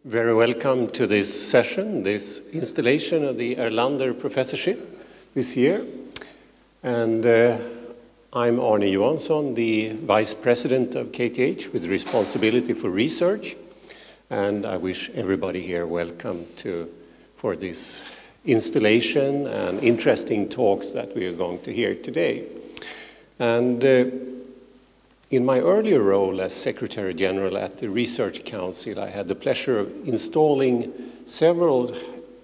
Very welcome to this session, this installation of the Erlander Professorship this year. And I'm Arne Johansson, the Vice President of KTH with responsibility for research. And I wish everybody here welcome for this installation and interesting talks that we are going to hear today. And in my earlier role as Secretary General at the Research Council, I had the pleasure of installing several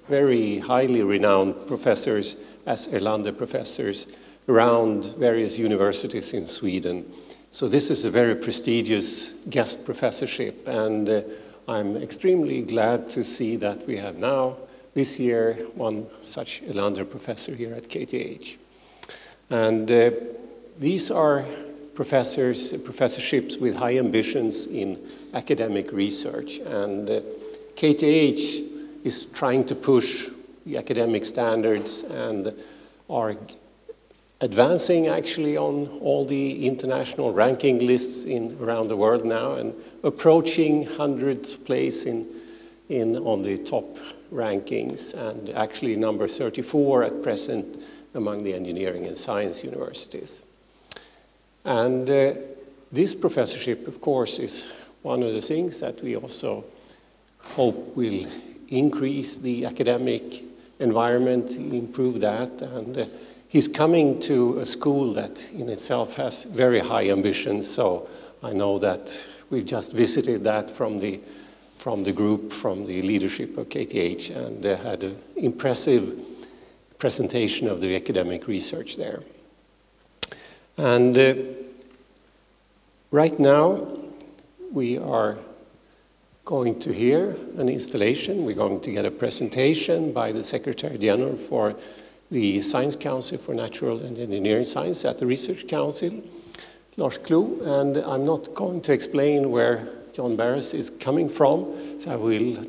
very highly renowned professors as Erlander professors around various universities in Sweden. So this is a very prestigious guest professorship, and I'm extremely glad to see that we have now, this year, one such Erlander professor here at KTH. And these are professorships with high ambitions in academic research, and KTH is trying to push the academic standards and are advancing actually on all the international ranking lists around the world now and approaching 100th place on the top rankings, and actually number 34 at present among the engineering and science universities. And this professorship, of course, is one of the things that we also hope will increase the academic environment, improve that. And he's coming to a school that in itself has very high ambitions. So I know that we've just visited that from the group, from the leadership of KTH, and had an impressive presentation of the academic research there. And right now, we are going to hear an installation. We're going to get a presentation by the Secretary General for the Science Council for Natural and Engineering Science at the Research Council, Lars Klo. And I'm not going to explain where John Baras is coming from. So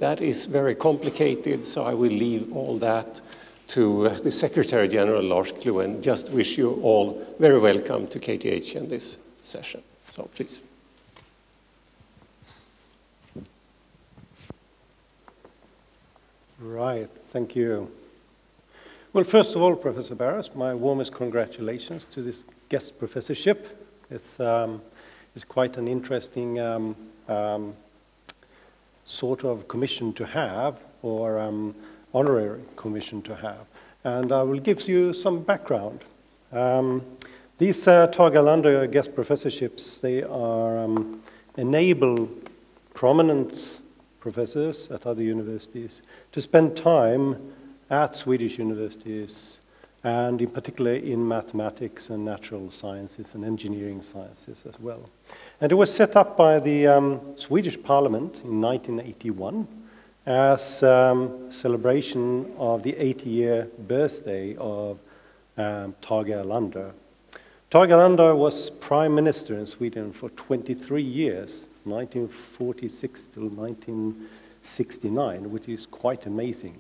that is very complicated, so I will leave all that to the Secretary General, Lars Klo, and just wish you all very welcome to KTH in this session. So please. Right, thank you. Well, first of all, Professor Baras, my warmest congratulations to this guest professorship. It's quite an interesting sort of commission to have, or honorary commission to have. And I will give you some background. These Tage Erlander Guest Professorships, they are enable prominent professors at other universities to spend time at Swedish universities, and in particular in mathematics and natural sciences and engineering sciences as well. And it was set up by the Swedish Parliament in 1981 as celebration of the 80-year birthday of Tage Erlander. Tage Erlander was Prime Minister in Sweden for 23 years, 1946 till 1969, which is quite amazing.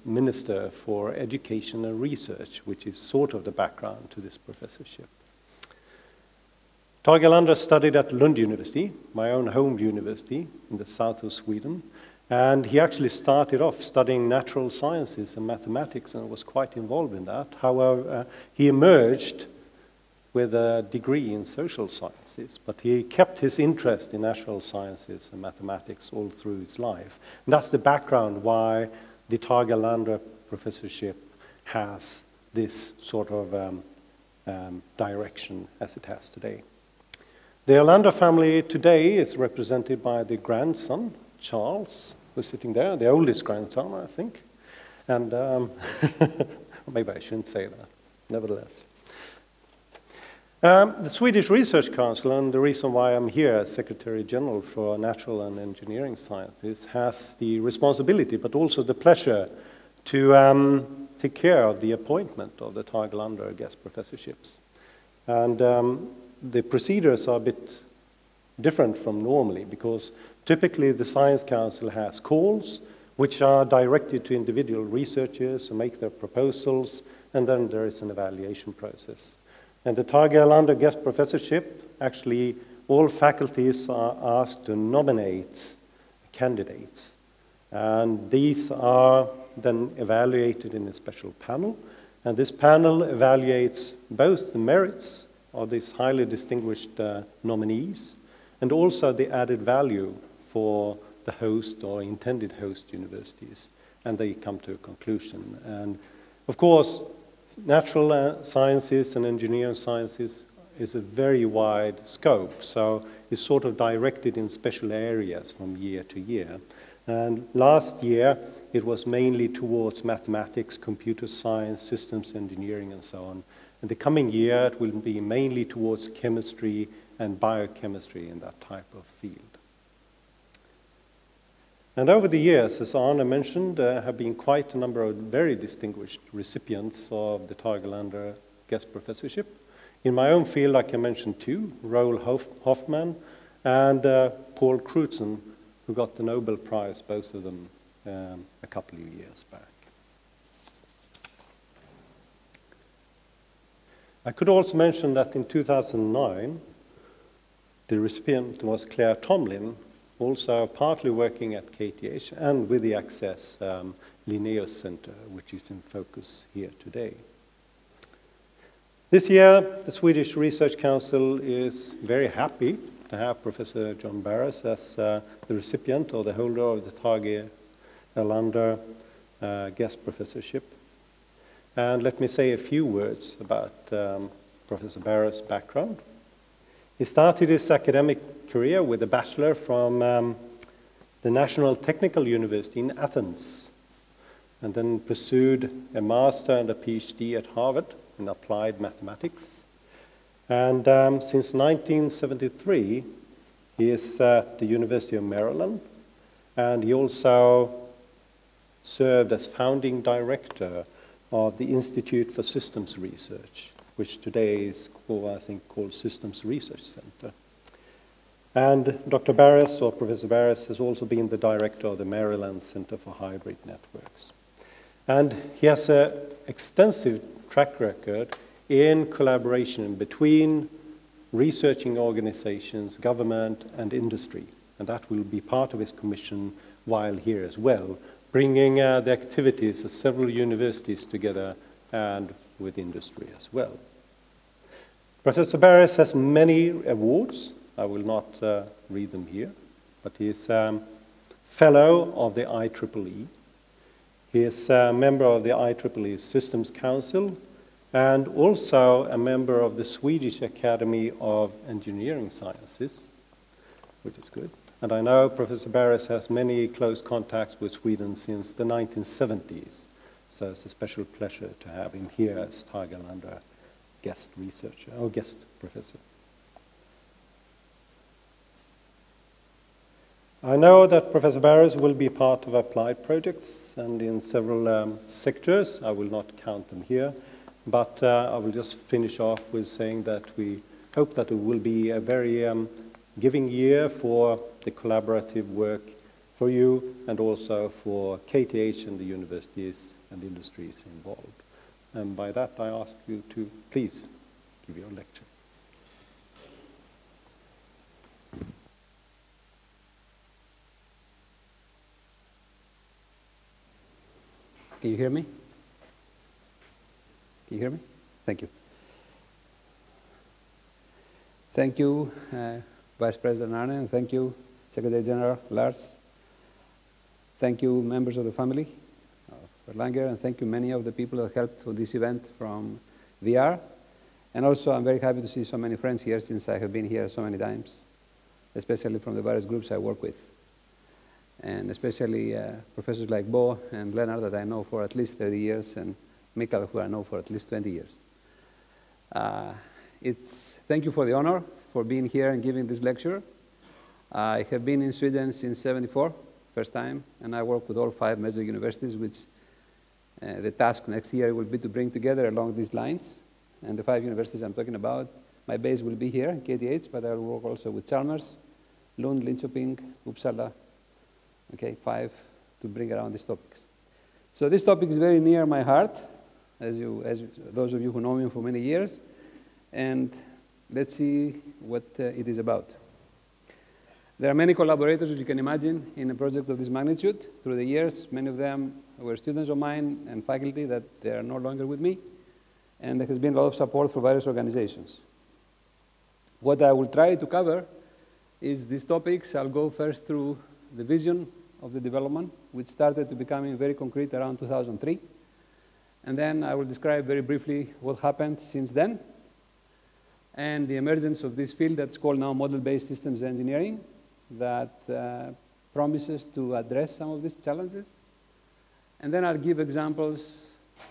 Minister for Education and Research, which is sort of the background to this professorship. Tage Erlander studied at Lund University, my own home university in the south of Sweden, and he actually started off studying natural sciences and mathematics and was quite involved in that. However, he emerged with a degree in social sciences, but he kept his interest in natural sciences and mathematics all through his life. And that's the background why the Tage Erlander Professorship has this sort of direction as it has today. The Erlander family today is represented by the grandson, Charles, who's sitting there, the oldest grandson, I think. And maybe I shouldn't say that, nevertheless. The Swedish Research Council, and the reason why I'm here as Secretary General for Natural and Engineering Sciences, has the responsibility, but also the pleasure, to take care of the appointment of the Tage Erlander Guest Professorships. And the procedures are a bit different from normally, because typically the Science Council has calls which are directed to individual researchers who make their proposals, and then there is an evaluation process. And the Tage Erlander Guest Professorship, actually all faculties are asked to nominate candidates. And these are then evaluated in a special panel. And this panel evaluates both the merits of these highly distinguished nominees and also the added value for the host or intended host universities. And they come to a conclusion. And of course, natural sciences and engineering sciences is a very wide scope. So it's sort of directed in special areas from year to year. And last year, it was mainly towards mathematics, computer science, systems engineering, and so on. And the coming year, it will be mainly towards chemistry and biochemistry in that type of field. And over the years, as Arne mentioned, there have been quite a number of very distinguished recipients of the Tage Erlander Guest Professorship. In my own field, I can mention two, Roel Hoffman and Paul Crutzen, who got the Nobel Prize, both of them, a couple of years back. I could also mention that in 2009, the recipient was Claire Tomlin, also partly working at KTH and with the ACCESS Linnaeus Centre, which is in focus here today. This year, the Swedish Research Council is very happy to have Professor John Baras as the recipient or the holder of the Tage Erlander Guest Professorship. And let me say a few words about Professor Baras' background. He started his academic career with a bachelor from the National Technical University in Athens, and then pursued a master and a PhD at Harvard in applied mathematics. And since 1973, he is at the University of Maryland, and he also served as founding director of the Institute for Systems Research, which today is called, I think, called Systems Research Centre. And Dr. Baras, or Professor Baras, has also been the director of the Maryland Center for Hybrid Networks. And he has an extensive track record in collaboration between researching organizations, government, and industry. And that will be part of his commission while here as well, bringing the activities of several universities together and with industry as well. Professor Baras has many awards. I will not read them here, but he is fellow of the IEEE. He is a member of the IEEE Systems Council and also a member of the Swedish Academy of Engineering Sciences, which is good. And I know Professor Baras has many close contacts with Sweden since the 1970s. So it's a special pleasure to have him here as Tage Erlander guest researcher, or guest professor. I know that Professor Baras will be part of applied projects and in several sectors. I will not count them here, but I will just finish off with saying that we hope that it will be a very giving year for the collaborative work for you and also for KTH and the universities and industries involved. And by that, I ask you to please give your lecture. Can you hear me? Can you hear me? Thank you. Thank you, Vice President Arne, and thank you, Secretary General Lars. Thank you, members of the family of Erlanger, and thank you many of the people that helped with this event from VR. And also, I'm very happy to see so many friends here since I have been here so many times, especially from the various groups I work with. And especially professors like Bo and Leonard that I know for at least 30 years, and Mikael, who I know for at least 20 years. Thank you for the honor for being here and giving this lecture. I have been in Sweden since '74, first time, and I work with all 5 major universities, which the task next year will be to bring together along these lines. And the 5 universities I'm talking about, my base will be here in KTH, but I will work also with Chalmers, Lund, Linköping, Uppsala. Okay, 5 to bring around these topics. So this topic is very near my heart, as those of you who know me for many years, and let's see what it is about. There are many collaborators, as you can imagine, in a project of this magnitude. Through the years, many of them were students of mine and faculty that they are no longer with me, and there has been a lot of support for various organizations. What I will try to cover is these topics. I'll go first through the vision of the development, which started to becoming very concrete around 2003. And then I will describe very briefly what happened since then, and the emergence of this field that's called now model-based systems engineering, that promises to address some of these challenges. And then I'll give examples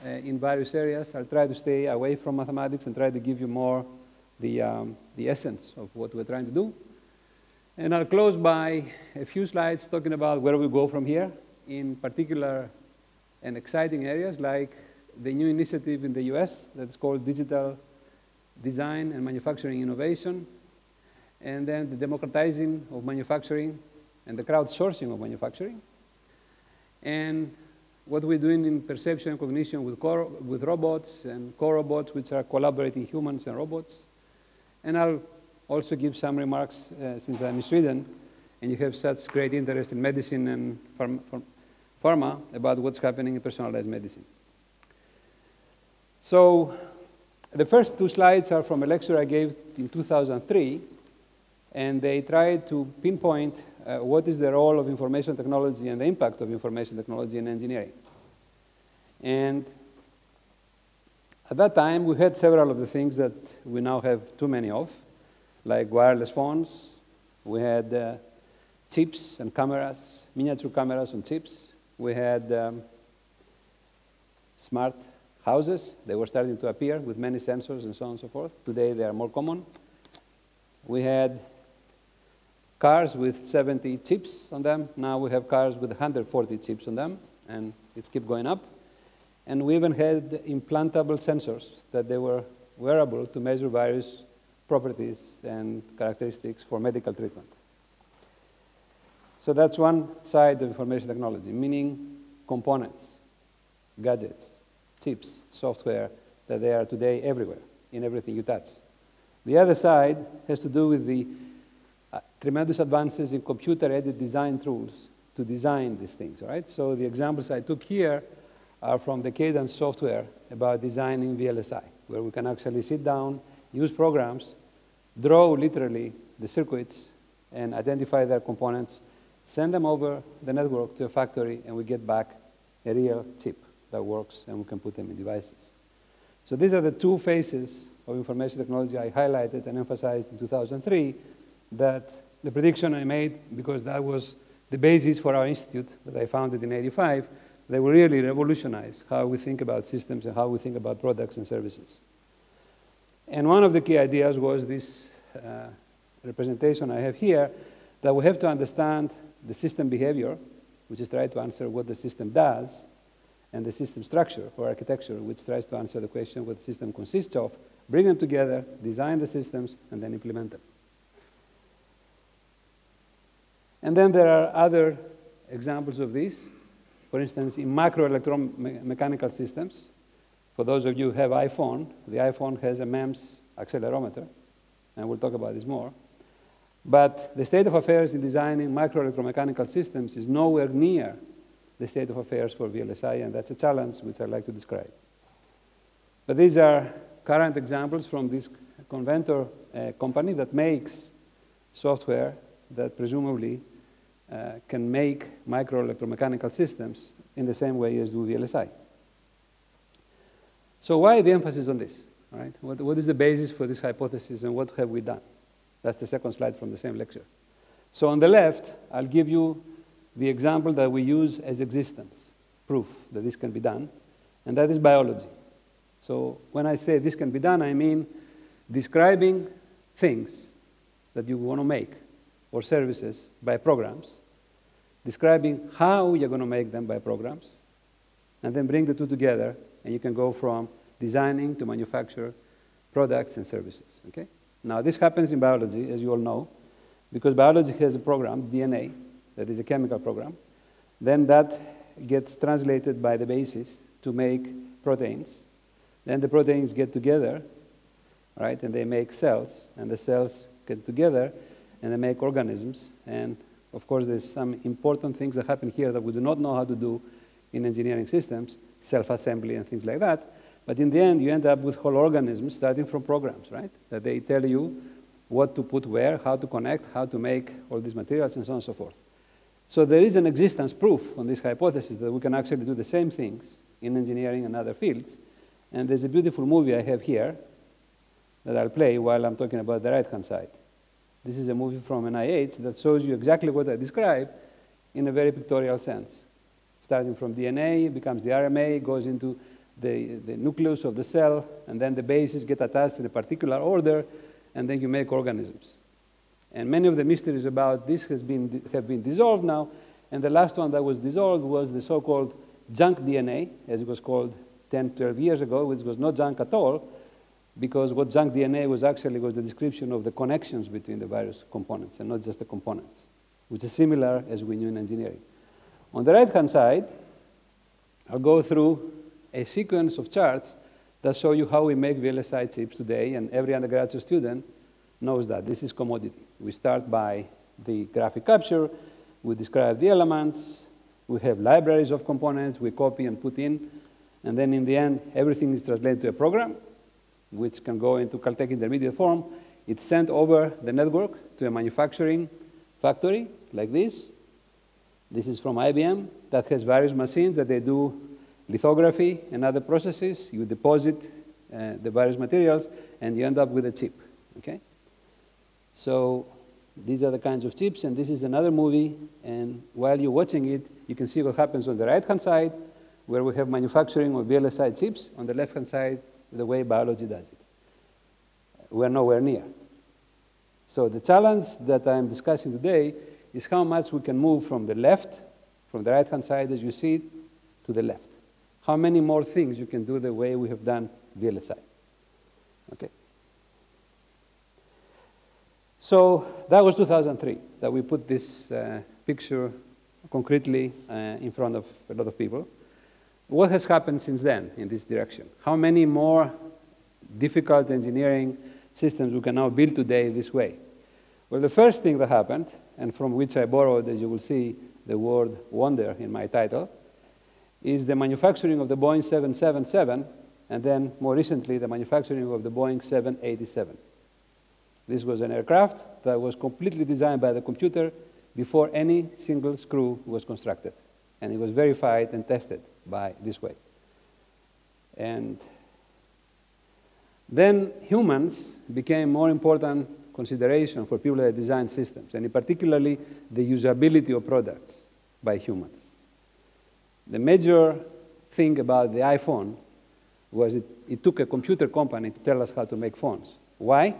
in various areas. I'll try to stay away from mathematics and try to give you more the essence of what we're trying to do. And I'll close by a few slides talking about where we go from here, in particular and exciting areas like the new initiative in the US that's called Digital Design and Manufacturing Innovation, and then the democratizing of manufacturing and the crowdsourcing of manufacturing, and what we're doing in perception and cognition with robots and co-robots, which are collaborating humans and robots. And I'll also give some remarks, since I'm in Sweden, and you have such great interest in medicine and pharma, about what's happening in personalized medicine. So the first two slides are from a lecture I gave in 2003, and they tried to pinpoint what is the role of information technology and the impact of information technology in engineering. And at that time, we had several of the things that we now have too many of, like wireless phones. We had chips and cameras, miniature cameras on chips. We had smart houses. They were starting to appear with many sensors and so on and so forth. Today, they are more common. We had cars with 70 chips on them. Now we have cars with 140 chips on them, and it's keep going up. And we even had implantable sensors that they were wearable to measure various properties and characteristics for medical treatment. So that's one side of information technology, meaning components, gadgets, chips, software, that they are today everywhere, in everything you touch. The other side has to do with the tremendous advances in computer-aided design tools to design these things, right? So the examples I took here are from the Cadence software about designing VLSI, where we can actually sit down, use programs, draw literally the circuits, and identify their components, send them over the network to a factory, and we get back a real chip that works, and we can put them in devices. So these are the two phases of information technology I highlighted and emphasized in 2003, that the prediction I made, because that was the basis for our institute that I founded in '85, they will really revolutionize how we think about systems and how we think about products and services. And one of the key ideas was this representation I have here, that we have to understand the system behavior, which is trying to answer what the system does, and the system structure or architecture, which tries to answer the question what the system consists of, bring them together, design the systems, and then implement them. And then there are other examples of this. For instance, in microelectromechanical systems, for those of you who have iPhone, the iPhone has a MEMS accelerometer, and we'll talk about this more. But the state of affairs in designing microelectromechanical systems is nowhere near the state of affairs for VLSI, and that's a challenge which I'd like to describe. But these are current examples from this Conventor company that makes software that presumably can make microelectromechanical systems in the same way as do VLSI. So why the emphasis on this? All right? What is the basis for this hypothesis, and what have we done? That's the second slide from the same lecture. So on the left, I'll give you the example that we use as existence, proof that this can be done, and that is biology. So when I say this can be done, I mean describing things that you want to make or services by programs, describing how you're going to make them by programs, and then bring the two together, and you can go from designing to manufacture products and services. Okay? Now, this happens in biology, as you all know, because biology has a program, DNA, that is a chemical program, Then that gets translated by the bases to make proteins. Then the proteins get together, right, and they make cells, and the cells get together, and they make organisms. And of course, there's some important things that happen here that we do not know how to do in engineering systems, self-assembly and things like that. But in the end, you end up with whole organisms starting from programs, right? That they tell you what to put where, how to connect, how to make all these materials, and so on and so forth. So there is an existence proof on this hypothesis that we can actually do the same things in engineering and other fields. And there's a beautiful movie I have here that I'll play while I'm talking about the right-hand side. This is a movie from NIH that shows you exactly what I described in a very pictorial sense. Starting from DNA, becomes the RMA, goes into the nucleus of the cell, and then the bases get attached in a particular order, and then you make organisms. And many of the mysteries about this have been dissolved now, and the last one that was dissolved was the so-called junk DNA, as it was called 10, 12 years ago, which was not junk at all, because what junk DNA was actually was the description of the connections between the various components, and not just the components, which is similar as we knew in engineering. On the right-hand side, I'll go through a sequence of charts that show you how we make VLSI chips today, and every undergraduate student knows that. This is commodity. We start by the graphic capture, we describe the elements, we have libraries of components, we copy and put in, and then in the end, everything is translated to a program, which can go into Caltech intermediate form. It's sent over the network to a manufacturing factory like this. This is from IBM that has various machines that they do lithography and other processes. You deposit the various materials, and you end up with a chip, okay? So these are the kinds of chips, and this is another movie, and while you're watching it, you can see what happens on the right-hand side, where we have manufacturing of VLSI chips, on the left-hand side, the way biology does it. We're nowhere near. So the challenge that I'm discussing today is how much we can move from the left, from the right-hand side as you see it, to the left. How many more things you can do the way we have done VLSI. Okay. So that was 2003 that we put this picture concretely in front of a lot of people. What has happened since then in this direction? How many more difficult engineering systems we can now build today this way? Well, the first thing that happened, and from which I borrowed, as you will see, the word wonder in my title, is the manufacturing of the Boeing 777, and then more recently, the manufacturing of the Boeing 787. This was an aircraft that was completely designed by the computer before any single screw was constructed. And it was verified and tested by this way. And then humans became more important consideration for people that design systems, and particularly the usability of products by humans. The major thing about the iPhone was it took a computer company to tell us how to make phones. Why?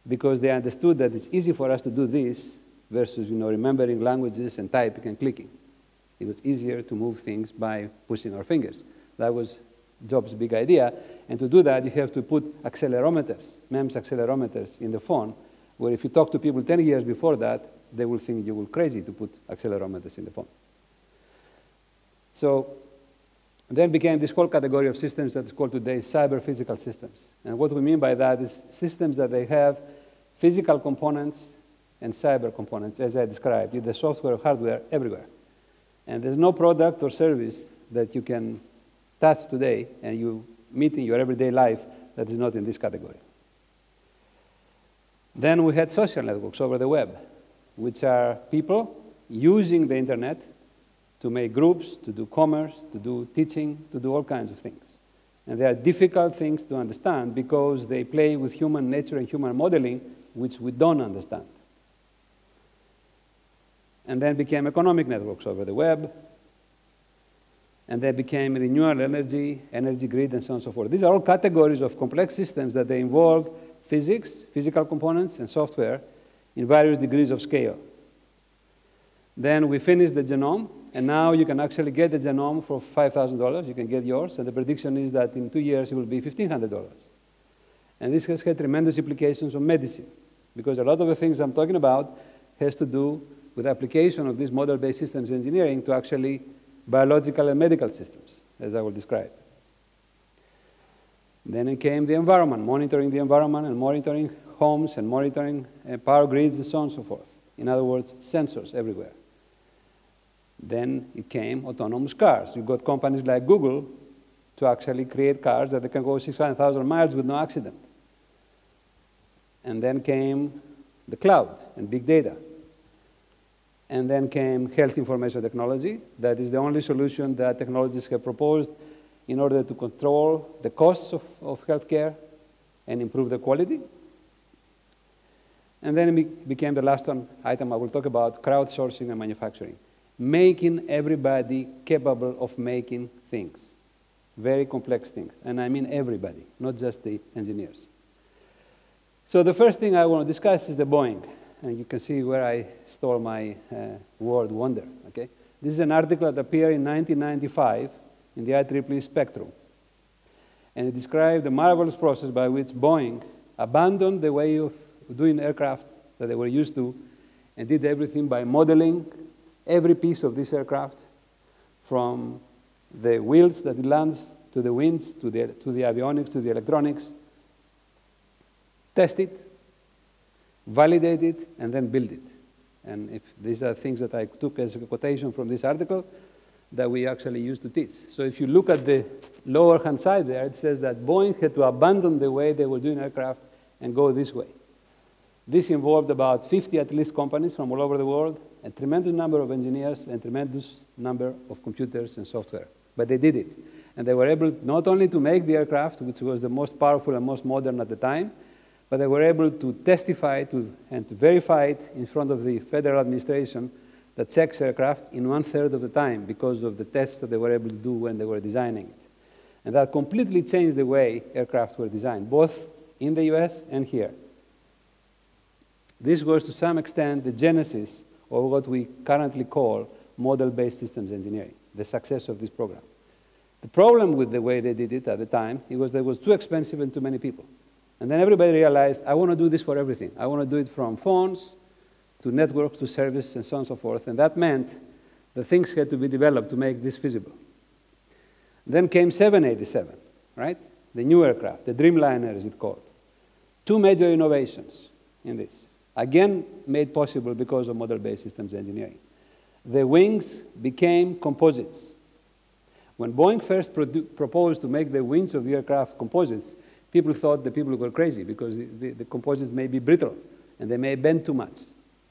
Because they understood that it's easy for us to do this versus remembering languages and typing and clicking. It was easier to move things by pushing our fingers. That was Jobs' big idea. And to do that, you have to put accelerometers, MEMS accelerometers in the phone, where if you talk to people 10 years before that, they will think you were crazy to put accelerometers in the phone. So then became this whole category of systems that is called today cyber-physical systems. And what we mean by that is systems that they have physical components and cyber components, as I described, either software or hardware, everywhere. And there's no product or service that you can touch today and you meet in your everyday life that is not in this category. Then we had social networks over the web, which are people using the internet to make groups, to do commerce, to do teaching, to do all kinds of things. And they are difficult things to understand because they play with human nature and human modeling, which we don't understand. And then became economic networks over the web, and they became renewable energy, energy grid, and so on and so forth. These are all categories of complex systems that they involve physics, physical components, and software in various degrees of scale. Then we finished the genome, and now you can actually get the genome for $5,000. You can get yours, and the prediction is that in 2 years it will be $1,500. And this has had tremendous implications on medicine, because a lot of the things I'm talking about has to do with application of this model-based systems engineering to actually biological and medical systems, as I will describe. Then it came the environment, monitoring the environment and monitoring homes and monitoring power grids and so on and so forth. In other words, sensors everywhere. Then it came autonomous cars. You got companies like Google to actually create cars that they can go 600,000 miles with no accident. And then came the cloud and big data. And then came health information technology. That is the only solution that technologists have proposed in order to control the costs of healthcare and improve the quality. And then it became the last one item I will talk about, crowdsourcing and manufacturing. Making everybody capable of making things, very complex things. And I mean everybody, not just the engineers. So the first thing I want to discuss is the Boeing. And you can see where I stole my word wonder. Okay? This is an article that appeared in 1995 in the IEEE Spectrum. And it described the marvelous process by which Boeing abandoned the way of doing aircraft that they were used to and did everything by modeling every piece of this aircraft, from the wheels that it lands, to the wings, to the avionics, to the electronics, test it, validate it, and then build it. And if these are things that I took as a quotation from this article that we actually used to teach. So if you look at the lower hand side there, it says that Boeing had to abandon the way they were doing aircraft and go this way. This involved about 50 at least companies from all over the world, a tremendous number of engineers, and a tremendous number of computers and software. But they did it. And they were able not only to make the aircraft, which was the most powerful and most modern at the time, but they were able to testify and to verify it in front of the federal administration that checks aircraft in 1/3 of the time because of the tests that they were able to do when they were designing it. And that completely changed the way aircraft were designed, both in the US and here. This was to some extent the genesis of what we currently call model-based systems engineering, the success of this program. The problem with the way they did it at the time, it was that it was too expensive and too many people. And then everybody realized, I want to do this for everything. I want to do it from phones to networks to service and so on and so forth. And that meant that things had to be developed to make this feasible. Then came 787, right? The new aircraft, the Dreamliner as it's called. Two major innovations in this. Again, made possible because of model-based systems engineering. The wings became composites. When Boeing first proposed to make the wings of the aircraft composites, people thought the people were crazy because the composites may be brittle and they may bend too much.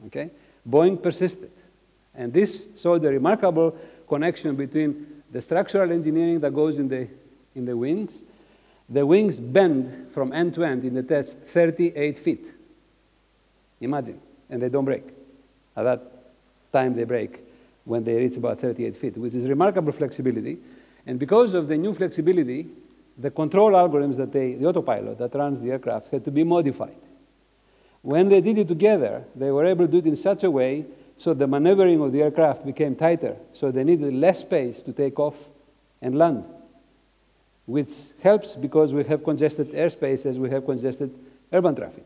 Okay? Boeing persisted. And this showed a remarkable connection between the structural engineering that goes in the wings. The wings bend from end to end in the test 38 feet. Imagine. And they don't break. At that time they break when they reach about 38 feet, which is remarkable flexibility. And because of the new flexibility, the control algorithms that the autopilot that runs the aircraft had to be modified. When they did it together, they were able to do it in such a way so the maneuvering of the aircraft became tighter, so they needed less space to take off and land, which helps because we have congested airspace as we have congested urban traffic.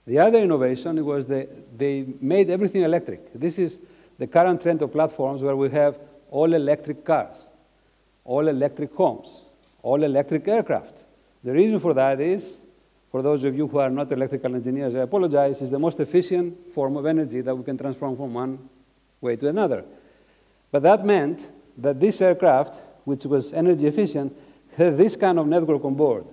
The other innovation was they made everything electric. This is the current trend of platforms where we have all electric cars, all electric homes, all electric aircraft. The reason for that is, for those of you who are not electrical engineers, I apologize, is the most efficient form of energy that we can transform from one way to another. But that meant that this aircraft, which was energy efficient, had this kind of network on board.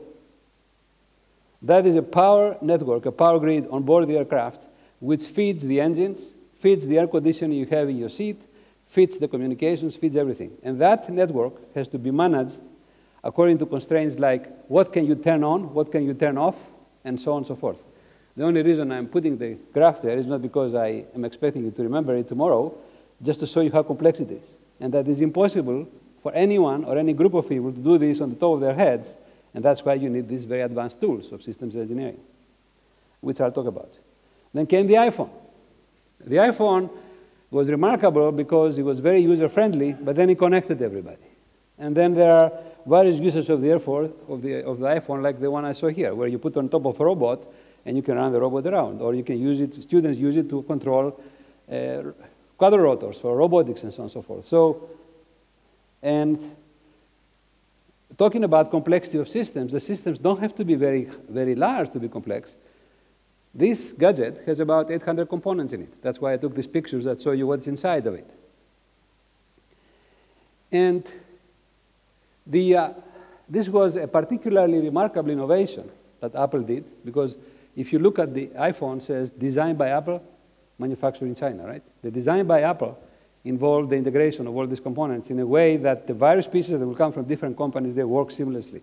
That is a power network, a power grid on board the aircraft, which feeds the engines, feeds the air conditioning you have in your seat, feeds the communications, feeds everything. And that network has to be managed according to constraints like what can you turn on, what can you turn off, and so on and so forth. The only reason I'm putting the graph there is not because I am expecting you to remember it tomorrow, just to show you how complex it is. And that it's impossible for anyone or any group of people to do this on the top of their heads, and that's why you need these very advanced tools of systems engineering, which I'll talk about. Then came the iPhone. The iPhone was remarkable because it was very user-friendly, but then it connected everybody. And then there are various uses of the iPhone, like the one I saw here, where you put on top of a robot, and you can run the robot around. Or you can use it, students use it to control quadrorotors for robotics and so on and so forth. So, and talking about complexity of systems, the systems don't have to be very, very large to be complex. This gadget has about 800 components in it. That's why I took these pictures that show you what's inside of it. And this was a particularly remarkable innovation that Apple did, because if you look at the iPhone, it says designed by Apple, manufactured in China, right? The design by Apple involved the integration of all these components in a way that the various pieces that will come from different companies, they work seamlessly.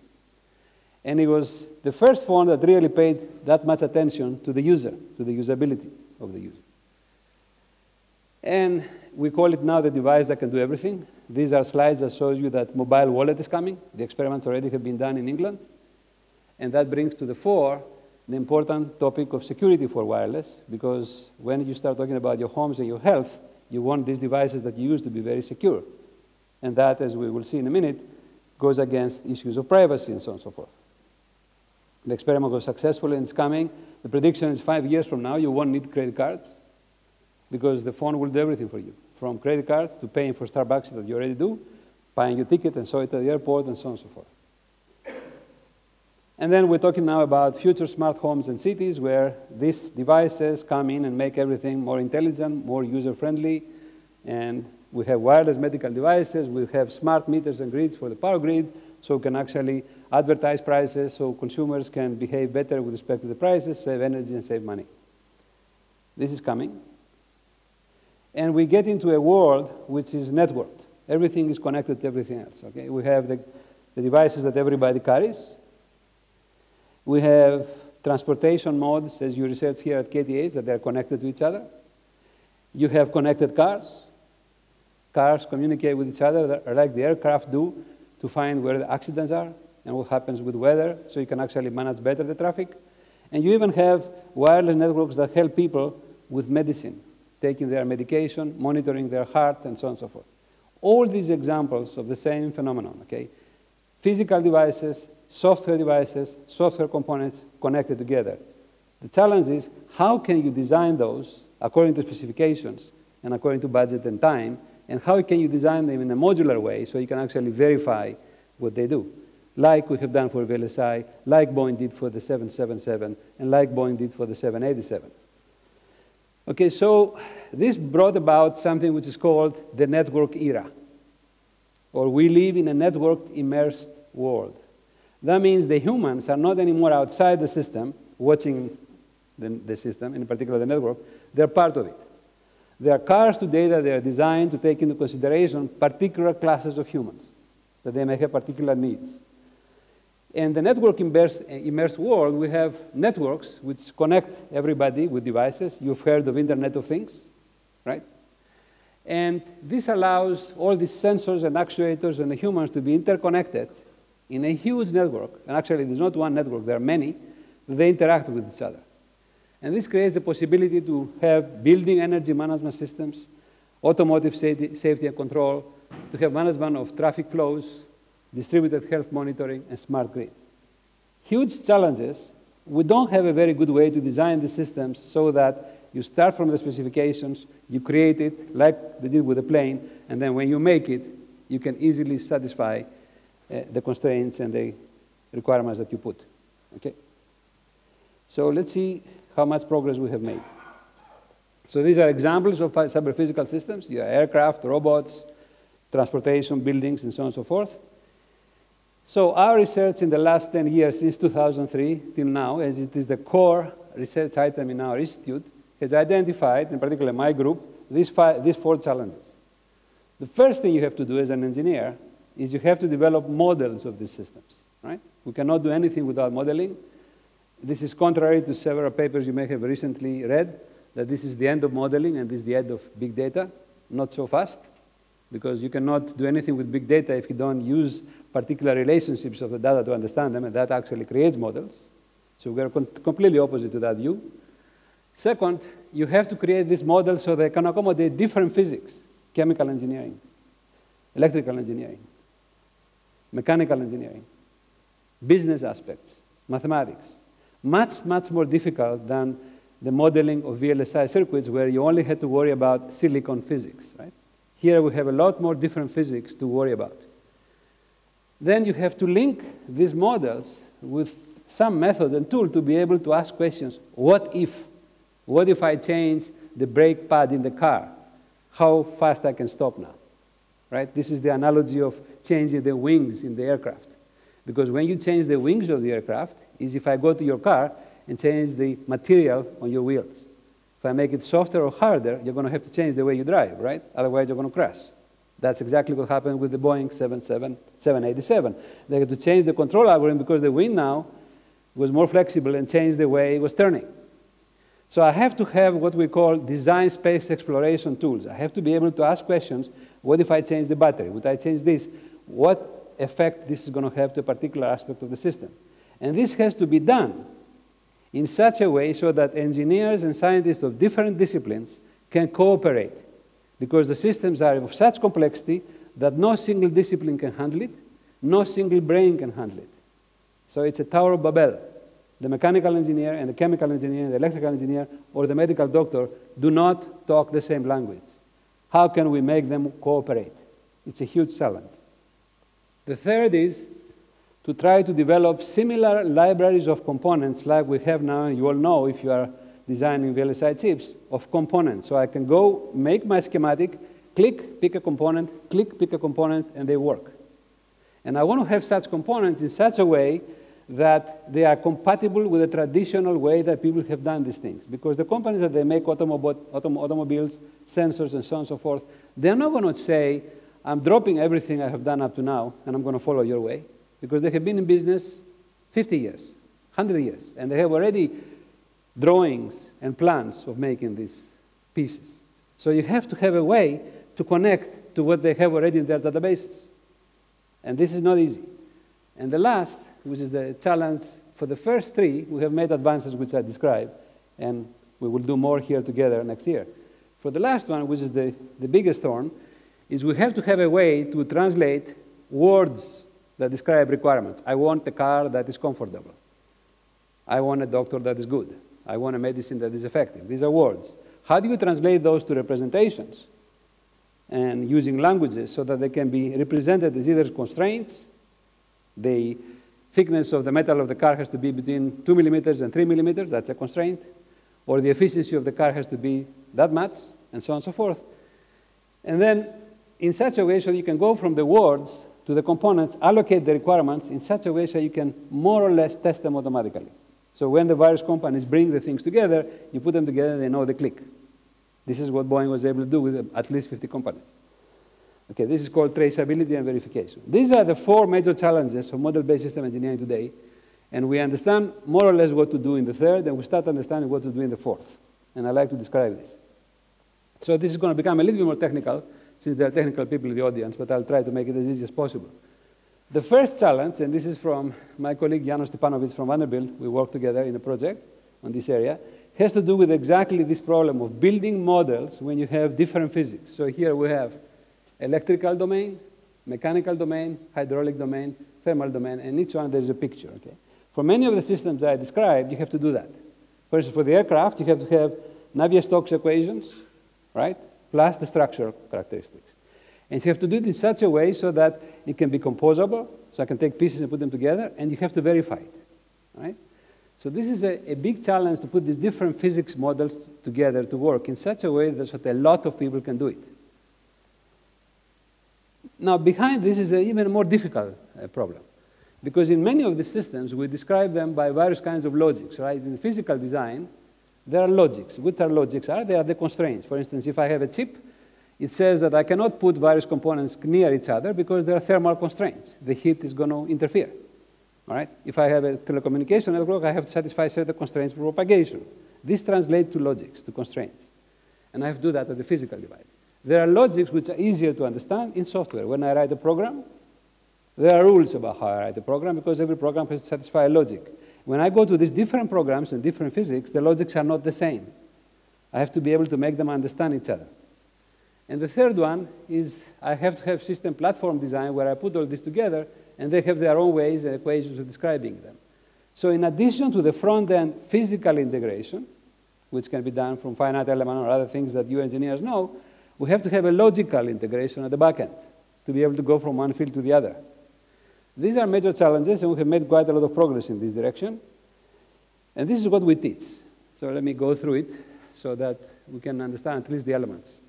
And it was the first phone that really paid that much attention to the user, to the usability of the user. And we call it now the device that can do everything. These are slides that show you that mobile wallet is coming. The experiments already have been done in England. And that brings to the fore the important topic of security for wireless, because when you start talking about your homes and your health, you want these devices that you use to be very secure. And that, as we will see in a minute, goes against issues of privacy and so on and so forth. The experiment was successful and it's coming. The prediction is 5 years from now, you won't need credit cards because the phone will do everything for you, from credit cards to paying for Starbucks that you already do, buying your ticket and show it at the airport and so on and so forth. And then we're talking now about future smart homes and cities where these devices come in and make everything more intelligent, more user-friendly. And we have wireless medical devices. We have smart meters and grids for the power grid, so we can actually advertise prices so consumers can behave better with respect to the prices, save energy, and save money. This is coming. And we get into a world which is networked. Everything is connected to everything else. Okay? We have the devices that everybody carries. We have transportation modes, as you research here at KTH, that they're connected to each other. You have connected cars. Cars communicate with each other like the aircraft do to find where the accidents are and what happens with weather, so you can actually manage better the traffic. And you even have wireless networks that help people with medicine, taking their medication, monitoring their heart, and so on and so forth. All these examples of the same phenomenon, okay? Physical devices, software components connected together. The challenge is, how can you design those according to specifications and according to budget and time, and how can you design them in a modular way so you can actually verify what they do, like we have done for VLSI, like Boeing did for the 777, and like Boeing did for the 787. Okay, so this brought about something which is called the network era, or we live in a networked, immersed world. That means the humans are not anymore outside the system, watching the system, in particular the network. They're part of it. There are cars today that they are designed to take into consideration particular classes of humans, that they may have particular needs. In the network immersed world, we have networks which connect everybody with devices. You've heard of Internet of Things, right? And this allows all these sensors and actuators and the humans to be interconnected in a huge network. And actually, there's not one network, there are many. They interact with each other. And this creates the possibility to have building energy management systems, automotive safety and control, to have management of traffic flows, distributed health monitoring, and smart grid. Huge challenges. We don't have a very good way to design the systems so that you start from the specifications, you create it like they did with the plane, and then when you make it, you can easily satisfy the constraints and the requirements that you put. Okay? So let's see how much progress we have made. So these are examples of cyber-physical systems. You have aircraft, robots, transportation, buildings, and so on and so forth. So our research in the last 10 years, since 2003 till now, as it is the core research item in our institute, has identified, in particular my group, these 4 challenges. The first thing you have to do as an engineer is you have to develop models of these systems, right? We cannot do anything without modeling. This is contrary to several papers you may have recently read, that this is the end of modeling and this is the end of big data. Not so fast, because you cannot do anything with big data if you don't use particular relationships of the data to understand them, and that actually creates models. So we're completely opposite to that view. Second, you have to create these models so they can accommodate different physics, chemical engineering, electrical engineering, mechanical engineering, business aspects, mathematics. Much, much more difficult than the modeling of VLSI circuits where you only had to worry about silicon physics, right? Here we have a lot more different physics to worry about. Then you have to link these models with some method and tool to be able to ask questions. What if? What if I change the brake pad in the car? How fast I can stop now, right? This is the analogy of changing the wings in the aircraft. Because when you change the wings of the aircraft, is if I go to your car and change the material on your wheels. If I make it softer or harder, you're going to have to change the way you drive, right? Otherwise, you're going to crash. That's exactly what happened with the Boeing 787. They had to change the control algorithm because the wing now was more flexible and changed the way it was turning. So I have to have what we call design space exploration tools. I have to be able to ask questions. What if I change the battery? Would I change this? What effect this is going to have to a particular aspect of the system? And this has to be done in such a way so that engineers and scientists of different disciplines can cooperate, because the systems are of such complexity that no single discipline can handle it, no single brain can handle it. So it's a Tower of Babel. The mechanical engineer and the chemical engineer and the electrical engineer or the medical doctor do not talk the same language. How can we make them cooperate? It's a huge challenge. The third is to try to develop similar libraries of components like we have now, and you all know if you are designing VLSI chips, of components. So I can go make my schematic, click, pick a component, click, pick a component, and they work. And I want to have such components in such a way that they are compatible with the traditional way that people have done these things. Because the companies that they make automobiles, sensors, and so on and so forth, they're not going to say, I'm dropping everything I have done up to now, and I'm going to follow your way. Because they have been in business 50 years, 100 years, and they have already drawings and plans of making these pieces. So you have to have a way to connect to what they have already in their databases. And this is not easy. And the last, which is the challenge for the first three, we have made advances which I described, and we will do more here together next year. For the last one, which is the biggest thorn, is we have to have a way to translate words that describe requirements. I want a car that is comfortable. I want a doctor that is good. I want a medicine that is effective. These are words. How do you translate those to representations? And using languages so that they can be represented as either constraints. The thickness of the metal of the car has to be between 2 millimeters and 3 millimeters. That's a constraint. Or the efficiency of the car has to be that much, and so on and so forth. And then in such a way so you can go from the words to the components, allocate the requirements in such a way so you can more or less test them automatically. So when the various companies bring the things together, you put them together, they know they click. This is what Boeing was able to do with at least 50 companies. Okay, this is called traceability and verification. These are the four major challenges of model-based system engineering today, and we understand more or less what to do in the third, and we start understanding what to do in the fourth. And I like to describe this. So this is going to become a little bit more technical, since there are technical people in the audience, but I'll try to make it as easy as possible. The first challenge, and this is from my colleague Janos Stepanovic from Vanderbilt, we work together in a project on this area, has to do with exactly this problem of building models when you have different physics. So here we have electrical domain, mechanical domain, hydraulic domain, thermal domain, and each one there's a picture. Okay? For many of the systems that I described, you have to do that. First, for the aircraft, you have to have Navier-Stokes equations, right? Plus the structural characteristics. And you have to do it in such a way so that it can be composable, so I can take pieces and put them together, and you have to verify it, right? So this is a big challenge to put these different physics models together to work in such a way that a lot of people can do it. Now, behind this is an even more difficult problem, because in many of the systems, we describe them by various kinds of logics, right? In physical design, there are logics. What are logics? They are the constraints. For instance, if I have a chip, it says that I cannot put various components near each other because there are thermal constraints. The heat is going to interfere. All right? If I have a telecommunication network, I have to satisfy certain constraints for propagation. This translates to logics, to constraints. And I have to do that at the physical device. There are logics which are easier to understand in software. When I write a program, there are rules about how I write a program because every program has to satisfy a logic. When I go to these different programs and different physics, the logics are not the same. I have to be able to make them understand each other. And the third one is I have to have system platform design where I put all this together, and they have their own ways and equations of describing them. So in addition to the front-end physical integration, which can be done from finite element or other things that you engineers know, we have to have a logical integration at the back end to be able to go from one field to the other. These are major challenges, and we have made quite a lot of progress in this direction. And this is what we teach. So let me go through it so that we can understand at least the elements.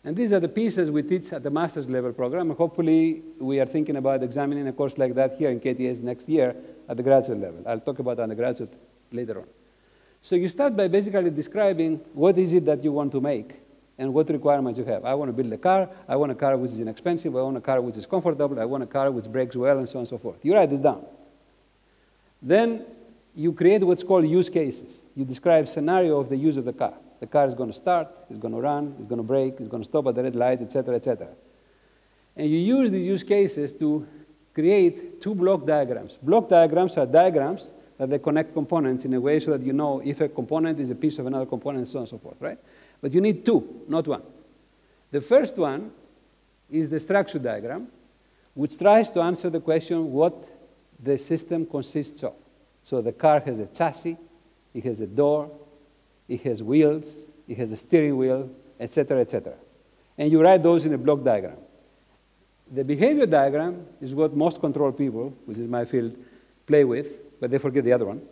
And these are the pieces we teach at the master's level program. And hopefully, we are thinking about examining a course like that here in KTS next year at the graduate level. I'll talk about undergraduate later on. So you start by basically describing what is it that you want to make and what requirements you have. I want to build a car. I want a car which is inexpensive. I want a car which is comfortable. I want a car which brakes well, and so on and so forth. You write this down. Then you create what's called use cases. You describe scenario of the use of the car. The car is going to start, it's going to run, it's going to brake, it's going to stop at the red light, etc., etc. And you use these use cases to create two block diagrams. Block diagrams are diagrams that they connect components in a way so that you know if a component is a piece of another component, and so on and so forth, right? But you need two, not one. The first one is the structure diagram, which tries to answer the question what the system consists of. So the car has a chassis, it has a door, it has wheels, it has a steering wheel, etc., etc. And you write those in a block diagram. The behavior diagram is what most control people, which is my field, play with, but they forget the other one.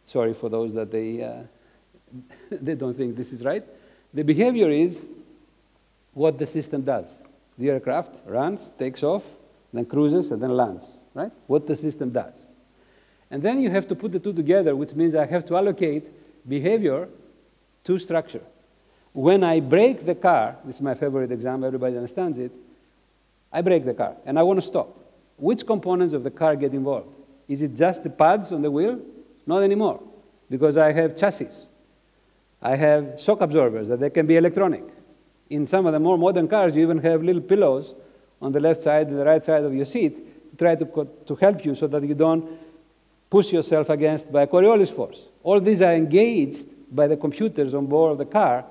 Sorry for those that they don't think this is right. The behavior is what the system does. The aircraft runs, takes off, then cruises, and then lands, right? What the system does. And then you have to put the two together, which means I have to allocate behavior to structure. When I brake the car, this is my favorite example, everybody understands it, I brake the car, and I want to stop. Which components of the car get involved? Is it just the pads on the wheel? Not anymore, because I have chassis. I have shock absorbers that they can be electronic. In some of the more modern cars, you even have little pillows on the left side and the right side of your seat to try to help you so that you don't push yourself against by a Coriolis force. All these are engaged by the computers on board of the car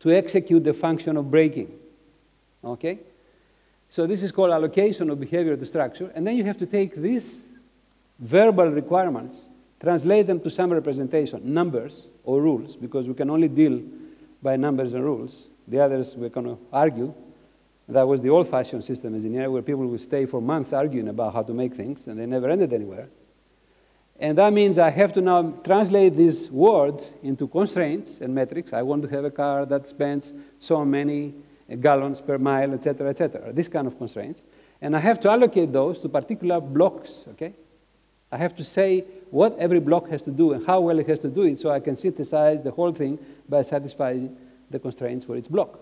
to execute the function of braking. Okay? So this is called allocation of behavior to structure. And then you have to take these verbal requirements, translate them to some representation, numbers or rules, because we can only deal by numbers and rules. The others we're going to argue. That was the old-fashioned system engineering, where people would stay for months arguing about how to make things, and they never ended anywhere. And that means I have to now translate these words into constraints and metrics. I want to have a car that spends so many gallons per mile, et cetera, this kind of constraints. And I have to allocate those to particular blocks, okay? I have to say what every block has to do and how well it has to do it so I can synthesize the whole thing by satisfying the constraints for each block,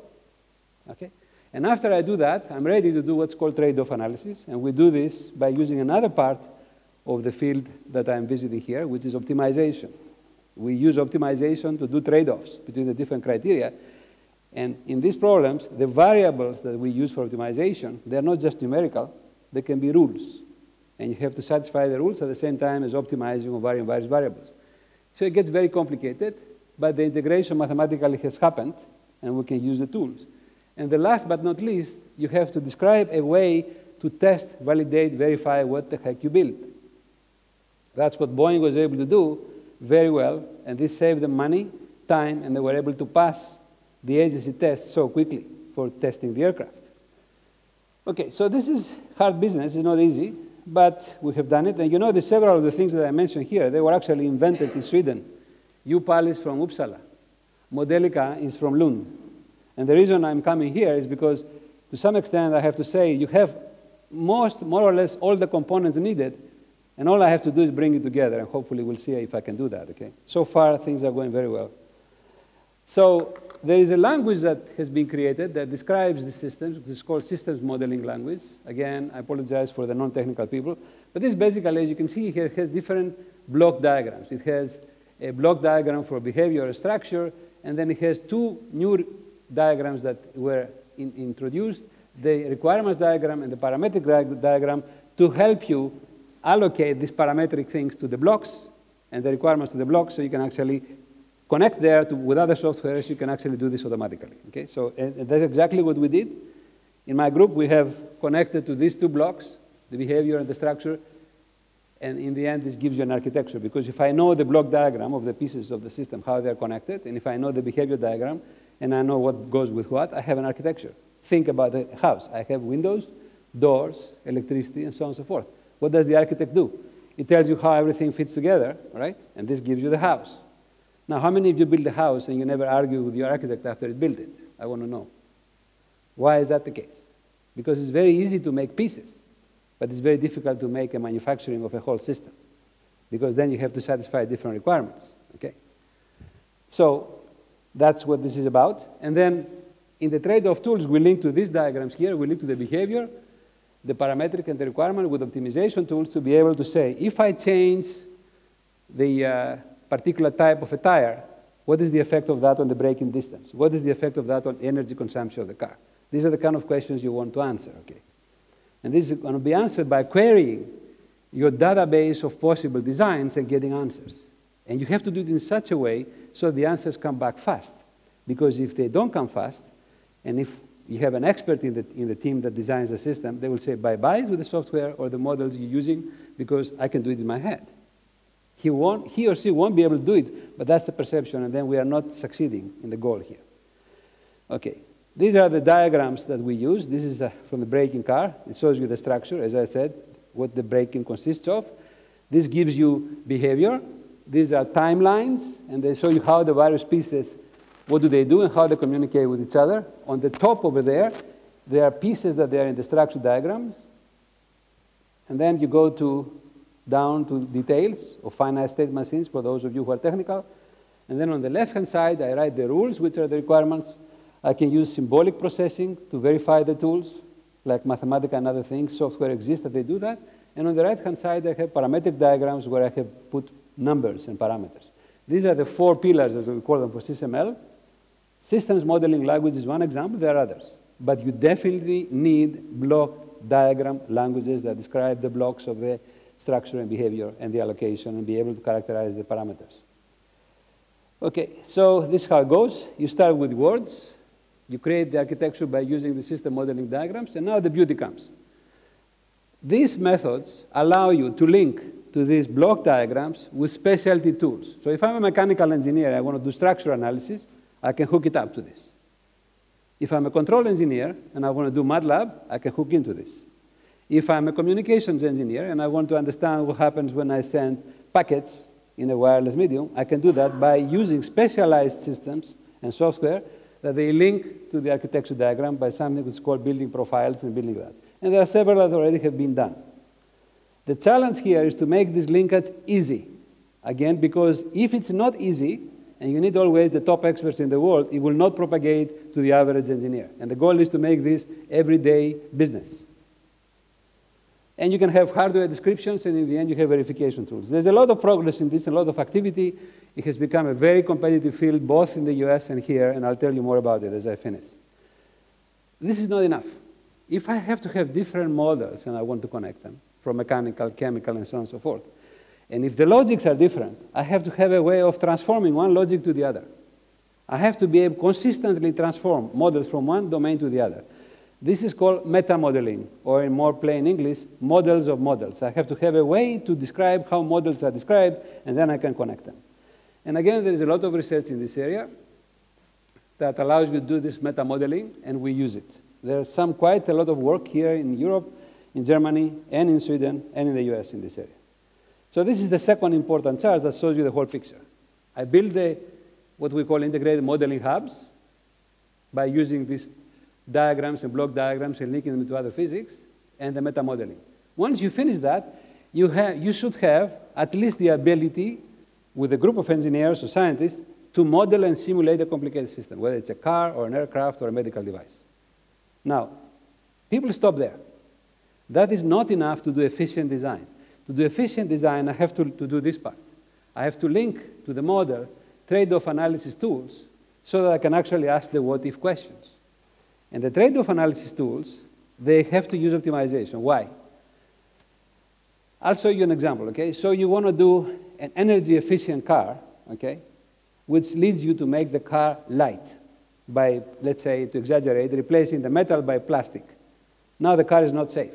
okay? And after I do that, I'm ready to do what's called trade-off analysis. And we do this by using another part of the field that I'm visiting here, which is optimization. We use optimization to do trade-offs between the different criteria. And in these problems, the variables that we use for optimization, they're not just numerical, they can be rules. And you have to satisfy the rules at the same time as optimizing or varying various variables. So it gets very complicated, but the integration mathematically has happened, and we can use the tools. And the last but not least, you have to describe a way to test, validate, verify what the heck you built. That's what Boeing was able to do very well, and this saved them money, time, and they were able to pass the agency test so quickly for testing the aircraft. Okay, so this is hard business. It's not easy, but we have done it. And you know, several of the things that I mentioned here, they were actually invented in Sweden. UPAL is from Uppsala. Modelica is from Lund. And the reason I'm coming here is because, to some extent, I have to say, you have more or less all the components needed, and all I have to do is bring it together, and hopefully we'll see if I can do that, okay? So far, things are going very well. So there is a language that has been created that describes the systems, which is called systems modeling language. Again, I apologize for the non-technical people. But this basically, as you can see here, has different block diagrams. It has a block diagram for behavior or structure, and then it has two new diagrams that were introduced, the requirements diagram and the parametric diagram, to help you allocate these parametric things to the blocks and the requirements to the blocks, so you can actually connect there with other softwares. You can actually do this automatically. Okay, so and that's exactly what we did. In my group, we have connected to these two blocks, the behavior and the structure, And in the end, this gives you an architecture, because if I know the block diagram of the pieces of the system, how they're connected, and if I know the behavior diagram, and I know what goes with what, I have an architecture. Think about the house. I have windows, doors, electricity, and so on and so forth. What does the architect do? It tells you how everything fits together, right? And this gives you the house. Now, how many of you build a house and you never argue with your architect after you built it? I want to know. Why is that the case? Because it's very easy to make pieces, but it's very difficult to make a manufacturing of a whole system, because then you have to satisfy different requirements, okay? So that's what this is about. And then in the trade-off tools, we link to these diagrams here. We link to the behavior, the parametric, and the requirement with optimization tools to be able to say, if I change the particular type of a tire, what is the effect of that on the braking distance? What is the effect of that on energy consumption of the car? These are the kind of questions you want to answer, okay? And this is going to be answered by querying your database of possible designs and getting answers. And you have to do it in such a way so the answers come back fast. Because if they don't come fast, and if you have an expert in the team that designs the system, they will say bye-bye to the software or the models you're using, because I can do it in my head. He or she won't be able to do it, but that's the perception, and then we are not succeeding in the goal here. Okay, these are the diagrams that we use. This is from the braking car. It shows you the structure, as I said, what the braking consists of. This gives you behavior. These are timelines, and they show you how the various pieces, what do they do and how they communicate with each other. On the top over there are pieces that they are in the structure diagrams. And then you go down to details of finite state machines for those of you who are technical. And then on the left-hand side, I write the rules, which are the requirements. I can use symbolic processing to verify the tools, like Mathematica and other things. Software exists that they do that. And on the right-hand side, I have parametric diagrams where I have put numbers and parameters. These are the 4 pillars, as we call them, for SysML. Systems modeling language is one example. There are others. But you definitely need block diagram languages that describe the blocks of the structure and behavior and the allocation and be able to characterize the parameters. Okay, so this is how it goes. You start with words. You create the architecture by using the system modeling diagrams. And now the beauty comes. These methods allow you to link to these block diagrams with specialty tools. So if I'm a mechanical engineer, I want to do structural analysis, I can hook it up to this. If I'm a control engineer and I want to do MATLAB, I can hook into this. If I'm a communications engineer and I want to understand what happens when I send packets in a wireless medium, I can do that by using specialized systems and software that they link to the architecture diagram by something that's called building profiles and building that. And there are several that already have been done. The challenge here is to make this linkage easy. Again, because if it's not easy, and you need always the top experts in the world, it will not propagate to the average engineer. And the goal is to make this everyday business. And you can have hardware descriptions, and in the end, you have verification tools. There's a lot of progress in this, a lot of activity. It has become a very competitive field, both in the US and here, and I'll tell you more about it as I finish. This is not enough. If I have to have different models and I want to connect them, from mechanical, chemical, and so on and so forth, and if the logics are different, I have to have a way of transforming one logic to the other. I have to be able to consistently transform models from one domain to the other. This is called meta-modeling, or in more plain English, models of models. I have to have a way to describe how models are described, and then I can connect them. And again, there is a lot of research in this area that allows you to do this meta-modeling, and we use it. There's quite a lot of work here in Europe, in Germany, and in Sweden, and in the US in this area. So this is the second important chart that shows you the whole picture. I build what we call integrated modeling hubs by using these diagrams and block diagrams and linking them to other physics and the meta-modeling. Once you finish that, you should have at least the ability with a group of engineers or scientists to model and simulate a complicated system, whether it's a car or an aircraft or a medical device. Now, people stop there. That is not enough to do efficient design. To do efficient design, I have to do this part. I have to link to the model trade-off analysis tools so that I can actually ask the what-if questions. And the trade-off analysis tools, they have to use optimization. Why? I'll show you an example, okay? So you want to do an energy-efficient car, okay, which leads you to make the car light by, let's say, to exaggerate, replacing the metal by plastic. Now the car is not safe.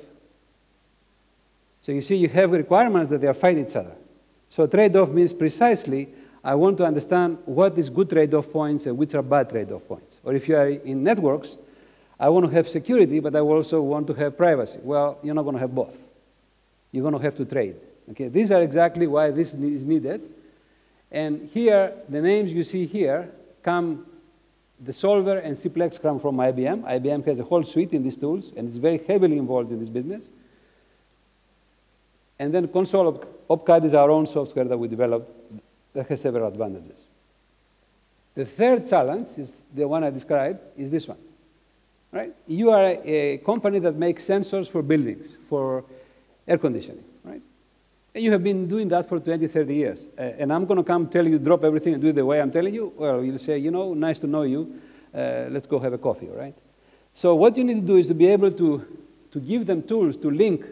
So you see, you have requirements that they are fighting each other. So trade-off means precisely, I want to understand what is good trade-off points and which are bad trade-off points. Or if you are in networks, I want to have security, but I also want to have privacy. Well, you're not going to have both. You're going to have to trade. Okay? These are exactly why this is needed. And here, the names you see here come, the solver and Cplex come from IBM. IBM has a whole suite in these tools, and it's very heavily involved in this business. And then Console OpCAD is our own software that we developed that has several advantages. The third challenge is the one I described, is this one. Right? You are a company that makes sensors for buildings, for air conditioning. Right? And you have been doing that for 20, 30 years. And I'm going to come tell you, drop everything and do it the way I'm telling you. Well, you'll say, you know, nice to know you. Let's go have a coffee, all right? So what you need to do is to be able to give them tools to link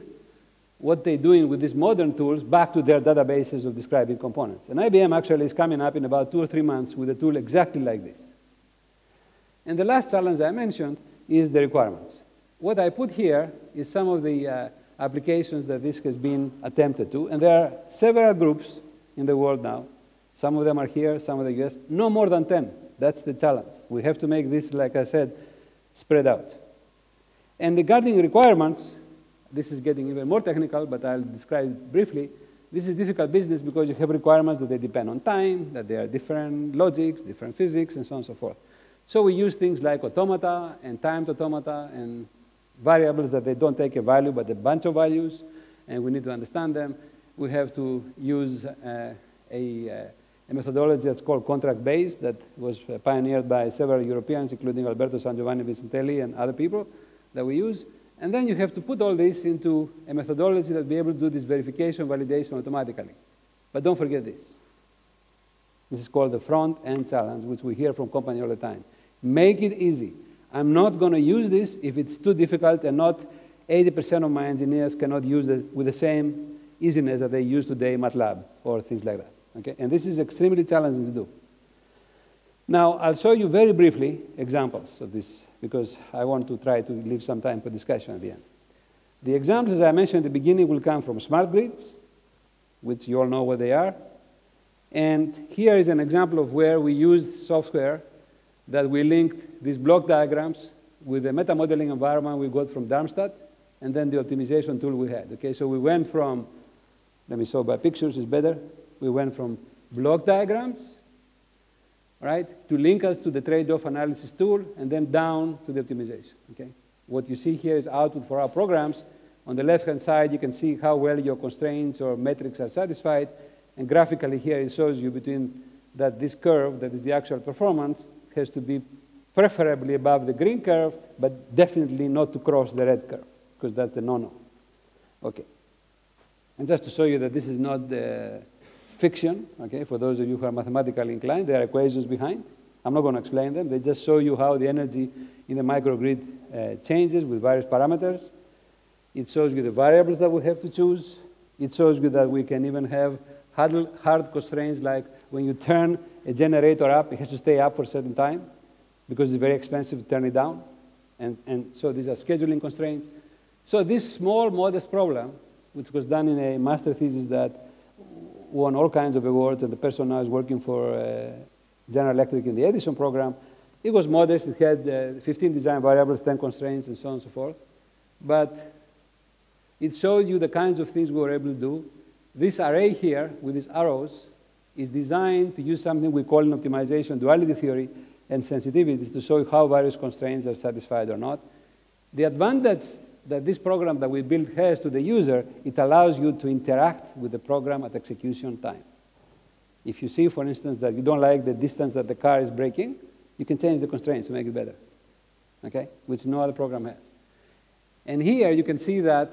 what they're doing with these modern tools back to their databases of describing components. And IBM actually is coming up in about 2 or 3 months with a tool exactly like this. And the last challenge I mentioned is the requirements. What I put here is some of the applications that this has been attempted to, and there are several groups in the world now. Some of them are here, some of the US, no more than 10. That's the challenge. We have to make this, like I said, spread out. And regarding requirements, this is getting even more technical, but I'll describe it briefly. This is difficult business because you have requirements that they depend on time, that there are different logics, different physics, and so on and so forth. So we use things like automata and timed automata and variables that they don't take a value, but a bunch of values, and we need to understand them. We have to use a methodology that's called contract-based that was pioneered by several Europeans, including Alberto Sangiovanni Vincentelli and other people that we use. And then you have to put all this into a methodology that will be able to do this verification, validation automatically. But don't forget this. This is called the front-end challenge, which we hear from companies all the time. Make it easy. I'm not going to use this if it's too difficult and not 80% of my engineers cannot use it with the same easiness that they use today in MATLAB or things like that. Okay? And this is extremely challenging to do. Now, I'll show you very briefly examples of this because I want to try to leave some time for discussion at the end. The examples, as I mentioned at the beginning, will come from smart grids, which you all know what they are. And here is an example of where we used software that we linked these block diagrams with the meta-modeling environment we got from Darmstadt, and then the optimization tool we had. Okay, so we went from, let me show by pictures, is better. We went from block diagrams, right, to link us to the trade-off analysis tool, and then down to the optimization. Okay, what you see here is output for our programs. On the left-hand side, you can see how well your constraints or metrics are satisfied, and graphically here it shows you between that this curve, that is the actual performance, has to be preferably above the green curve, but definitely not to cross the red curve, because that's the no-no. Okay. And just to show you that this is not fiction, okay, for those of you who are mathematically inclined, there are equations behind. I'm not going to explain them. They just show you how the energy in the microgrid changes with various parameters. It shows you the variables that we have to choose. It shows you that we can even have hard constraints like when you turn a generator up, it has to stay up for a certain time because it's very expensive to turn it down. And so these are scheduling constraints. So this small, modest problem, which was done in a master thesis that won all kinds of awards, and the person now is working for General Electric in the Edison program, it was modest. It had 15 design variables, 10 constraints, and so on and so forth. But it shows you the kinds of things we were able to do. This array here with these arrows is designed to use something we call in optimization duality theory and sensitivities to show how various constraints are satisfied or not. The advantage that this program that we built has to the user, it allows you to interact with the program at execution time. If you see, for instance, that you don't like the distance that the car is braking, you can change the constraints to make it better, okay? Which no other program has. And here you can see that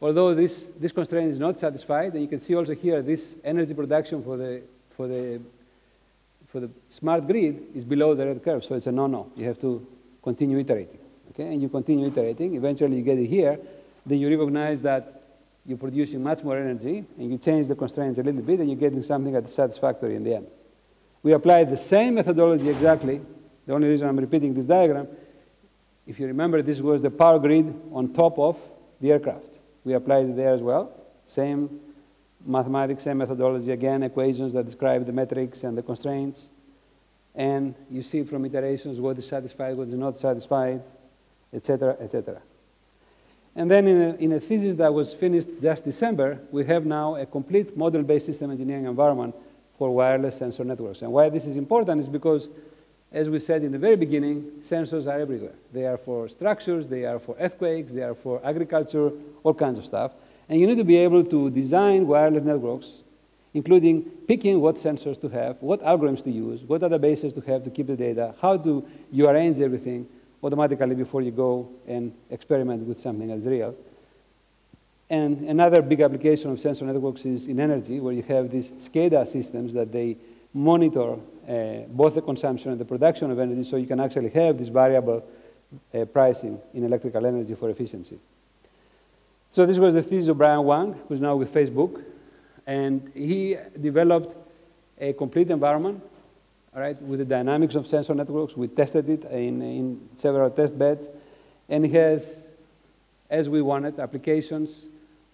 although this constraint is not satisfied, and you can see also here this energy production for the smart grid is below the red curve, so it's a no-no. You have to continue iterating, okay? And you continue iterating. Eventually you get it here. Then you recognize that you're producing much more energy, and you change the constraints a little bit, and you're getting something that's satisfactory in the end. We applied the same methodology exactly. The only reason I'm repeating this diagram, if you remember, this was the power grid on top of the aircraft. We applied it there as well. Same mathematics, same methodology, again, equations that describe the metrics and the constraints. And you see from iterations what is satisfied, what is not satisfied, etc., etc. And then in a thesis that was finished just December, we have now a complete model-based system engineering environment for wireless sensor networks. And why this is important is because, as we said in the very beginning, sensors are everywhere. They are for structures, they are for earthquakes, they are for agriculture, all kinds of stuff. And you need to be able to design wireless networks, including picking what sensors to have, what algorithms to use, what databases to have to keep the data, how do you arrange everything automatically before you go and experiment with something that's real. And another big application of sensor networks is in energy, where you have these SCADA systems that they monitor both the consumption and the production of energy, so you can actually have this variable pricing in electrical energy for efficiency. So this was the thesis of Brian Wang, who's now with Facebook, and he developed a complete environment, all right, with the dynamics of sensor networks. We tested it in several test beds, and he has, as we wanted, applications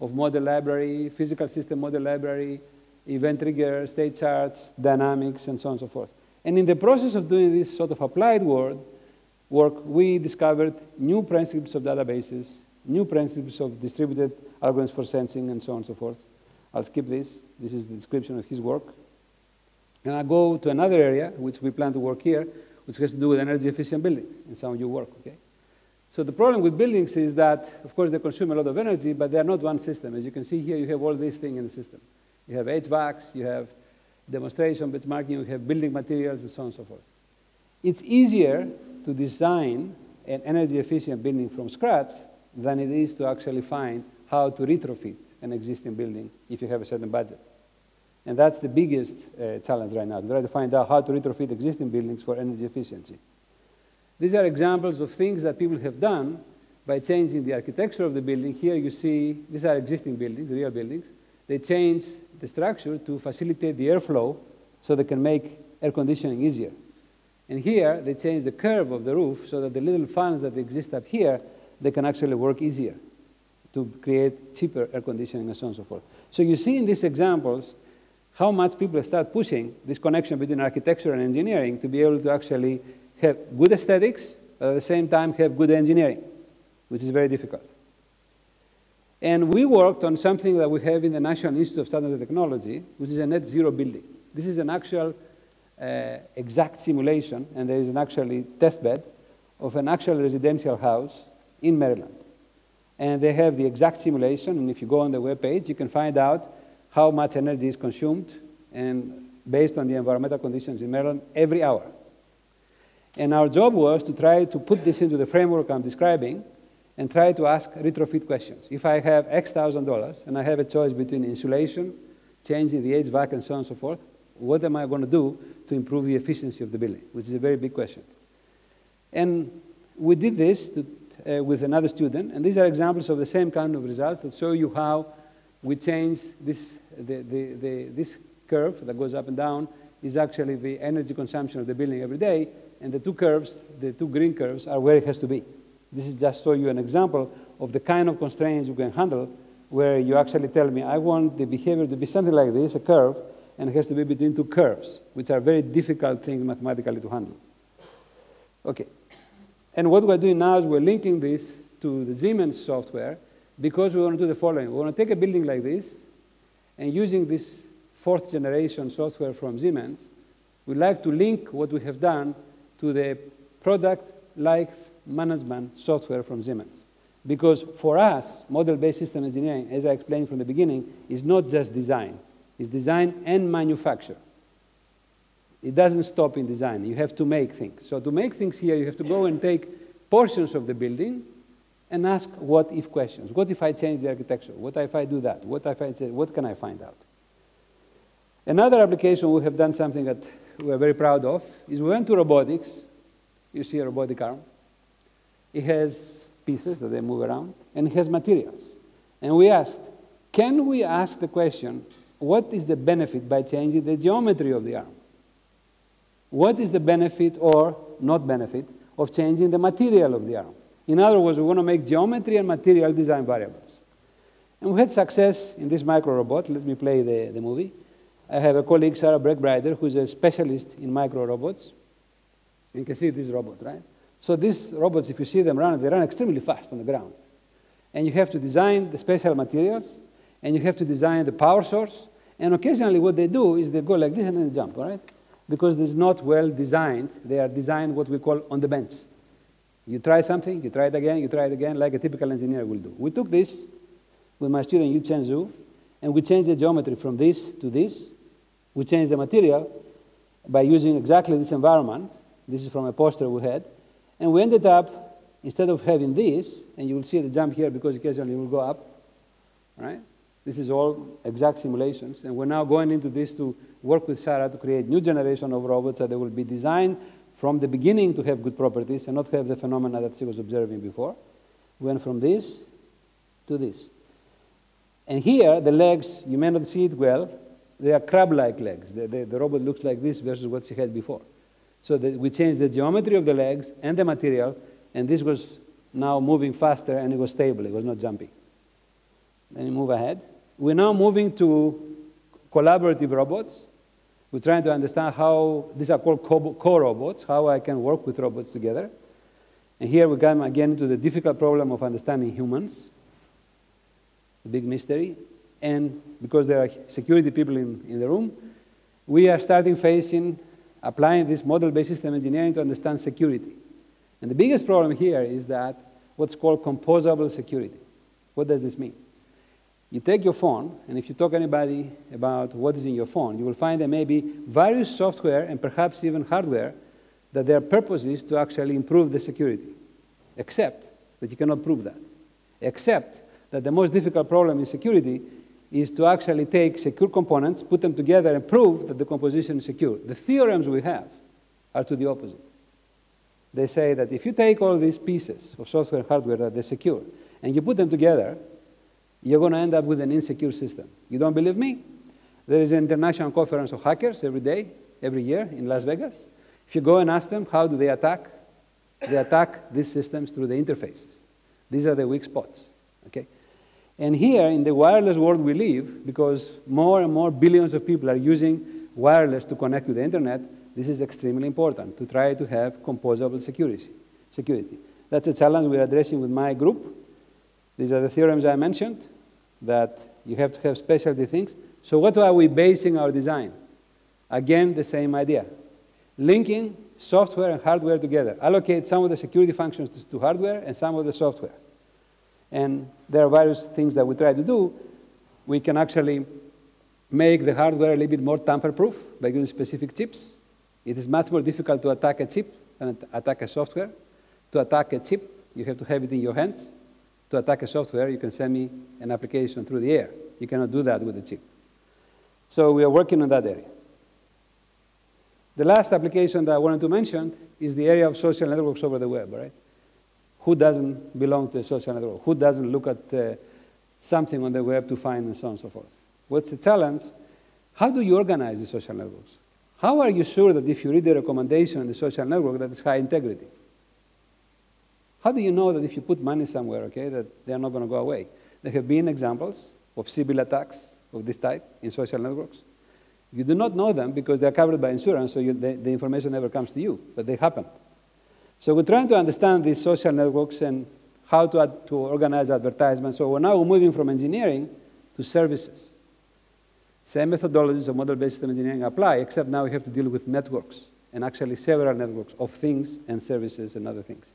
of model library, physical system model library, event trigger, state charts, dynamics, and so on and so forth. And in the process of doing this sort of applied work, we discovered new principles of databases, new principles of distributed algorithms for sensing, and so on and so forth. I'll skip this. This is the description of his work. And I'll go to another area, which we plan to work here, which has to do with energy efficient buildings in some of your work, okay? So the problem with buildings is that, of course, they consume a lot of energy, but they are not one system. As you can see here, you have all these things in the system. You have HVACs, you have demonstration, benchmarking, you have building materials, and so on and so forth. It's easier to design an energy efficient building from scratch than it is to actually find how to retrofit an existing building if you have a certain budget. And that's the biggest challenge right now, to try to find out how to retrofit existing buildings for energy efficiency. These are examples of things that people have done by changing the architecture of the building. Here you see, these are existing buildings, real buildings. They change the structure to facilitate the airflow so they can make air conditioning easier. And here, they change the curve of the roof so that the little fans that exist up here, they can actually work easier to create cheaper air conditioning and so on and so forth. So you see in these examples how much people start pushing this connection between architecture and engineering to be able to actually have good aesthetics, but at the same time have good engineering, which is very difficult. And we worked on something that we have in the National Institute of Standards and Technology, which is a net zero building. This is an actual exact simulation, and there is an actually test bed of an actual residential house in Maryland. And they have the exact simulation, and if you go on the web page, you can find out how much energy is consumed, and based on the environmental conditions in Maryland, every hour. And our job was to try to put this into the framework I'm describing and try to ask retrofit questions. If I have X $1,000 and I have a choice between insulation, changing the HVAC, and so on and so forth, what am I going to do to improve the efficiency of the building, which is a very big question. And we did this with another student, and these are examples of the same kind of results that show you how we change this, this curve that goes up and down is actually the energy consumption of the building every day, and the two curves, the two green curves, are where it has to be. This is just to show you an example of the kind of constraints you can handle, where you actually tell me, I want the behavior to be something like this, a curve, and it has to be between two curves, which are very difficult things mathematically to handle. Okay. And what we're doing now is we're linking this to the Siemens software, because we want to do the following. We want to take a building like this, and using this 4th generation software from Siemens, we'd like to link what we have done to the product life management software from Siemens. Because for us, model-based system engineering, as I explained from the beginning, is not just design. It's design and manufacture. It doesn't stop in design. You have to make things. So to make things here, you have to go and take portions of the building and ask what-if questions. What if I change the architecture? What if I do that? What if I change? What can I find out? Another application we have done something that we are very proud of is we went to robotics. You see a robotic arm. It has pieces that they move around, and it has materials. And we asked, can we ask the question, what is the benefit by changing the geometry of the arm? What is the benefit or not benefit of changing the material of the arm? In other words, we want to make geometry and material design variables. And we had success in this micro-robot. Let me play the movie. I have a colleague, Sarah Breckbrider, who's a specialist in micro-robots. You can see this robot, right? So these robots, if you see them run, they run extremely fast on the ground. And you have to design the special materials, and you have to design the power source. And occasionally what they do is they go like this and then jump, all right? Because it's not well designed. They are designed what we call on the bench. You try something, you try it again, like a typical engineer will do. We took this with my student Yu Chen Zhu, and we changed the geometry from this to this. We changed the material by using exactly this environment. This is from a poster we had. And we ended up, instead of having this, and you will see the jump here because occasionally it will go up, right? This is all exact simulations. And we're now going into this to work with Sarah to create new generation of robots that they will be designed from the beginning to have good properties and not have the phenomena that she was observing before. We went from this to this. And here, the legs, you may not see it well, they are crab-like legs. The robot looks like this versus what she had before. So we changed the geometry of the legs and the material, and this was now moving faster, and it was stable. It was not jumping. Let me move ahead. We're now moving to collaborative robots. We're trying to understand how, these are called co-robots, how I can work with robots together. And here we come again into the difficult problem of understanding humans, the big mystery. And because there are security people in the room, we are starting facing applying this model-based system engineering to understand security. And the biggest problem here is that what's called composable security. What does this mean? You take your phone, and if you talk to anybody about what is in your phone, you will find there may be various software and perhaps even hardware that their purpose is to actually improve the security, except that you cannot prove that. Except that the most difficult problem in security is to actually take secure components, put them together, and prove that the composition is secure. The theorems we have are to the opposite. They say that if you take all these pieces of software and hardware that they're secure, and you put them together, you're going to end up with an insecure system. You don't believe me? There is an international conference of hackers every year in Las Vegas. If you go and ask them, how do they attack these systems through the interfaces. These are the weak spots, okay? And here, in the wireless world we live, because more and more billions of people are using wireless to connect to the internet, this is extremely important, to try to have composable security. That's a challenge we're addressing with my group. These are the theorems I mentioned, that you have to have specialty things. So what are we basing our design? Again, the same idea. Linking software and hardware together. Allocate some of the security functions to hardware and some of the software. And there are various things that we try to do. We can actually make the hardware a little bit more tamper-proof by using specific chips. It is much more difficult to attack a chip than attack a software. To attack a chip, you have to have it in your hands. To attack a software, you can send me an application through the air. You cannot do that with a chip. So we are working on that area. The last application that I wanted to mention is the area of social networks over the web, right? Who doesn't belong to a social network? Who doesn't look at something on the web to find and so on and so forth? What's the challenge? How do you organize the social networks? How are you sure that if you read the recommendation in the social network that it's high integrity? How do you know that if you put money somewhere, okay, that they're not going to go away? There have been examples of Sybil attacks of this type in social networks. You do not know them because they're covered by insurance, so the information never comes to you, but they happen. So we're trying to understand these social networks and how to organize advertisements. So we're now moving from engineering to services. Same methodologies of model-based system engineering apply, except now we have to deal with networks, and actually several networks of things and services and other things.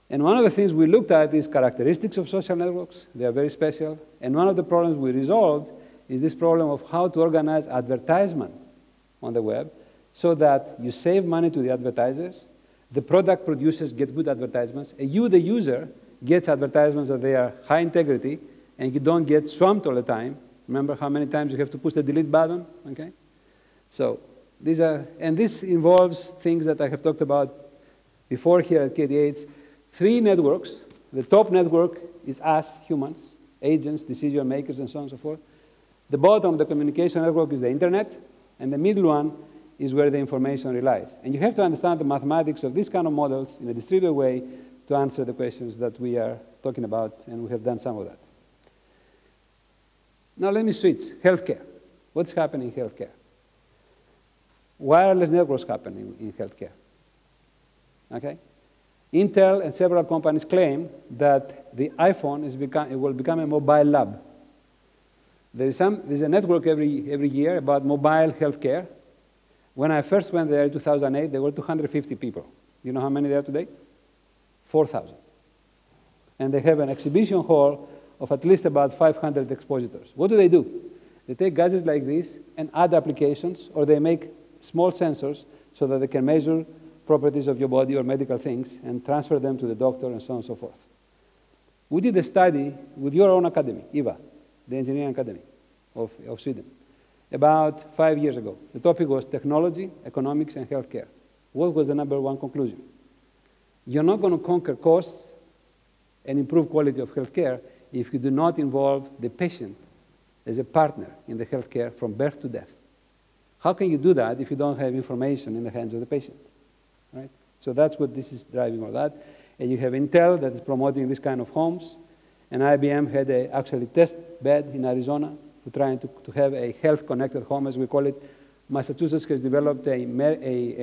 And one of the things we looked at is characteristics of social networks. They are very special. And one of the problems we resolved is this problem of how to organize advertisement on the web so that you save money to the advertisers, the product producers get good advertisements, and you, the user, gets advertisements that they are high integrity, and you don't get swamped all the time. Remember how many times you have to push the delete button, okay? So these are, and this involves things that I have talked about before here at KTH. 3 networks. The top network is us, humans, agents, decision makers, and so on and so forth. The bottom, the communication network, is the internet, and the middle one is where the information relies. And you have to understand the mathematics of these kind of models in a distributed way to answer the questions that we are talking about, and we have done some of that. Now let me switch. Healthcare. What's happening in healthcare? Wireless networks happening in healthcare. Okay? Intel and several companies claim that the iPhone will become a mobile lab. There's a network every year about mobile healthcare. When I first went there in 2008, there were 250 people. You know how many there are today? 4,000. And they have an exhibition hall of at least about 500 expositors. What do? They take gadgets like this and add applications, or they make small sensors so that they can measure properties of your body or medical things and transfer them to the doctor and so on and so forth. We did a study with your own academy, IVA, the Engineering Academy of Sweden, about 5 years ago. The topic was technology, economics, and healthcare. What was the #1 conclusion? You're not going to conquer costs and improve quality of healthcare if you do not involve the patient as a partner in the healthcare from birth to death. How can you do that if you don't have information in the hands of the patient? Right? So that's what this is driving all that. And you have Intel that is promoting this kind of homes. And IBM had actually test bed in Arizona to trying to have a health-connected home, as we call it. Massachusetts has developed a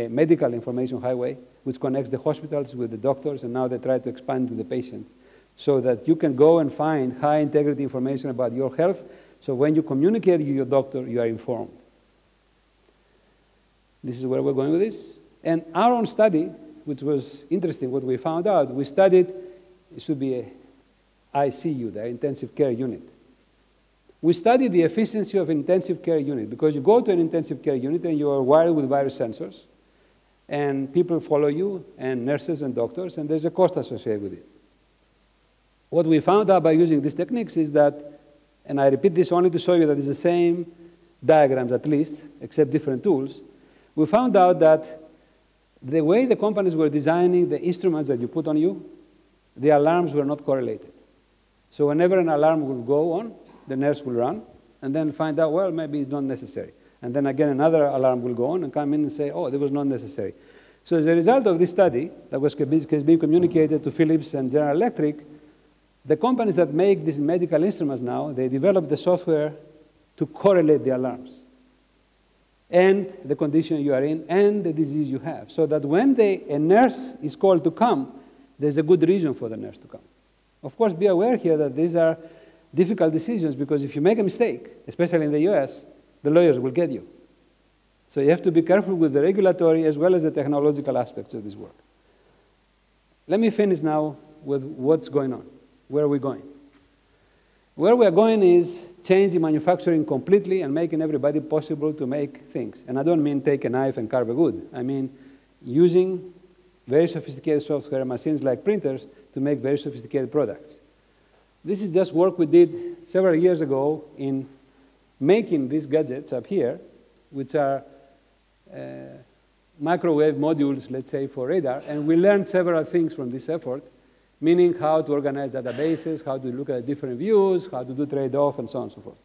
medical information highway, which connects the hospitals with the doctors, and now they try to expand to the patients, so that you can go and find high-integrity information about your health, so when you communicate with your doctor, you are informed. This is where we're going with this. And our own study, which was interesting, what we found out, we studied, it should be a ICU, the intensive care unit. We studied the efficiency of an intensive care unit, because you go to an intensive care unit and you are wired with various sensors, and people follow you, and nurses and doctors, and there's a cost associated with it. What we found out by using these techniques is that, and I repeat this only to show you that it's the same diagrams at least, except different tools, we found out that the way the companies were designing the instruments that you put on you, the alarms were not correlated. So whenever an alarm will go on, the nurse will run, and then find out, well, maybe it's not necessary. And then again, another alarm will go on and come in and say, oh, that was not necessary. So as a result of this study that has been communicated to Philips and General Electric, the companies that make these medical instruments now, they develop the software to correlate the alarms and the condition you are in and the disease you have, so that when a nurse is called to come, there's a good reason for the nurse to come. Of course, be aware here that these are difficult decisions, because if you make a mistake, especially in the US, the lawyers will get you. So you have to be careful with the regulatory as well as the technological aspects of this work. Let me finish now with what's going on. Where are we going? Where we are going is changing manufacturing completely and making everybody possible to make things. And I don't mean take a knife and carve a wood. I mean using very sophisticated software, machines like printers, to make very sophisticated products. This is just work we did several years ago in making these gadgets up here, which are microwave modules, let's say, for radar. And we learned several things from this effort, meaning how to organize databases, how to look at different views, how to do trade-off, and so on and so forth.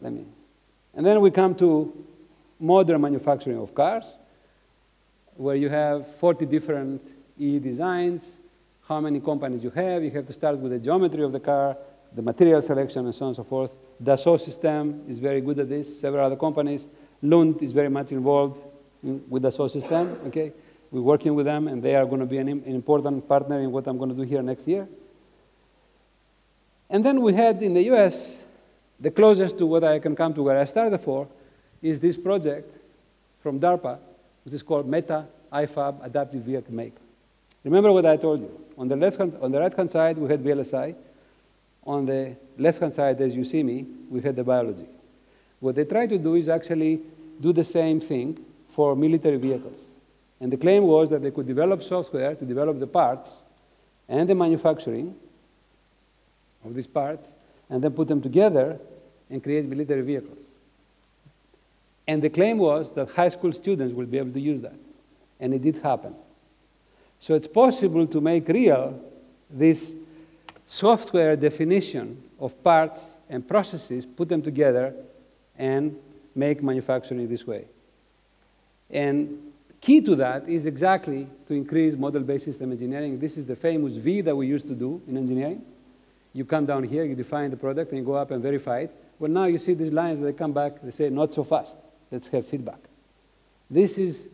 And then we come to modern manufacturing of cars, where you have 40 different E designs, how many companies you have to start with the geometry of the car, the material selection, and so on and so forth. Dassault System is very good at this, several other companies. Lund is very much involved with Dassault System, okay? We're working with them, and they are going to be an important partner in what I'm going to do here next year. And then we had in the US, the closest to what I can come to where I started for, is this project from DARPA, which is called Meta IFAB Adaptive Vehicle Maker. Remember what I told you. On the right-hand side, we had VLSI. On the left-hand side, as you see me, we had the biology. What they try to do is actually do the same thing for military vehicles. And the claim was that they could develop software to develop the parts and the manufacturing of these parts, and then put them together and create military vehicles. And the claim was that high school students will be able to use that. And it did happen. So it's possible to make real this software definition of parts and processes, put them together, and make manufacturing this way. And key to that is exactly to increase model-based system engineering. This is the famous V that we used to do in engineering. You come down here, you define the product, and you go up and verify it. Well, now you see these lines, they come back, they say, not so fast. Let's have feedback. This is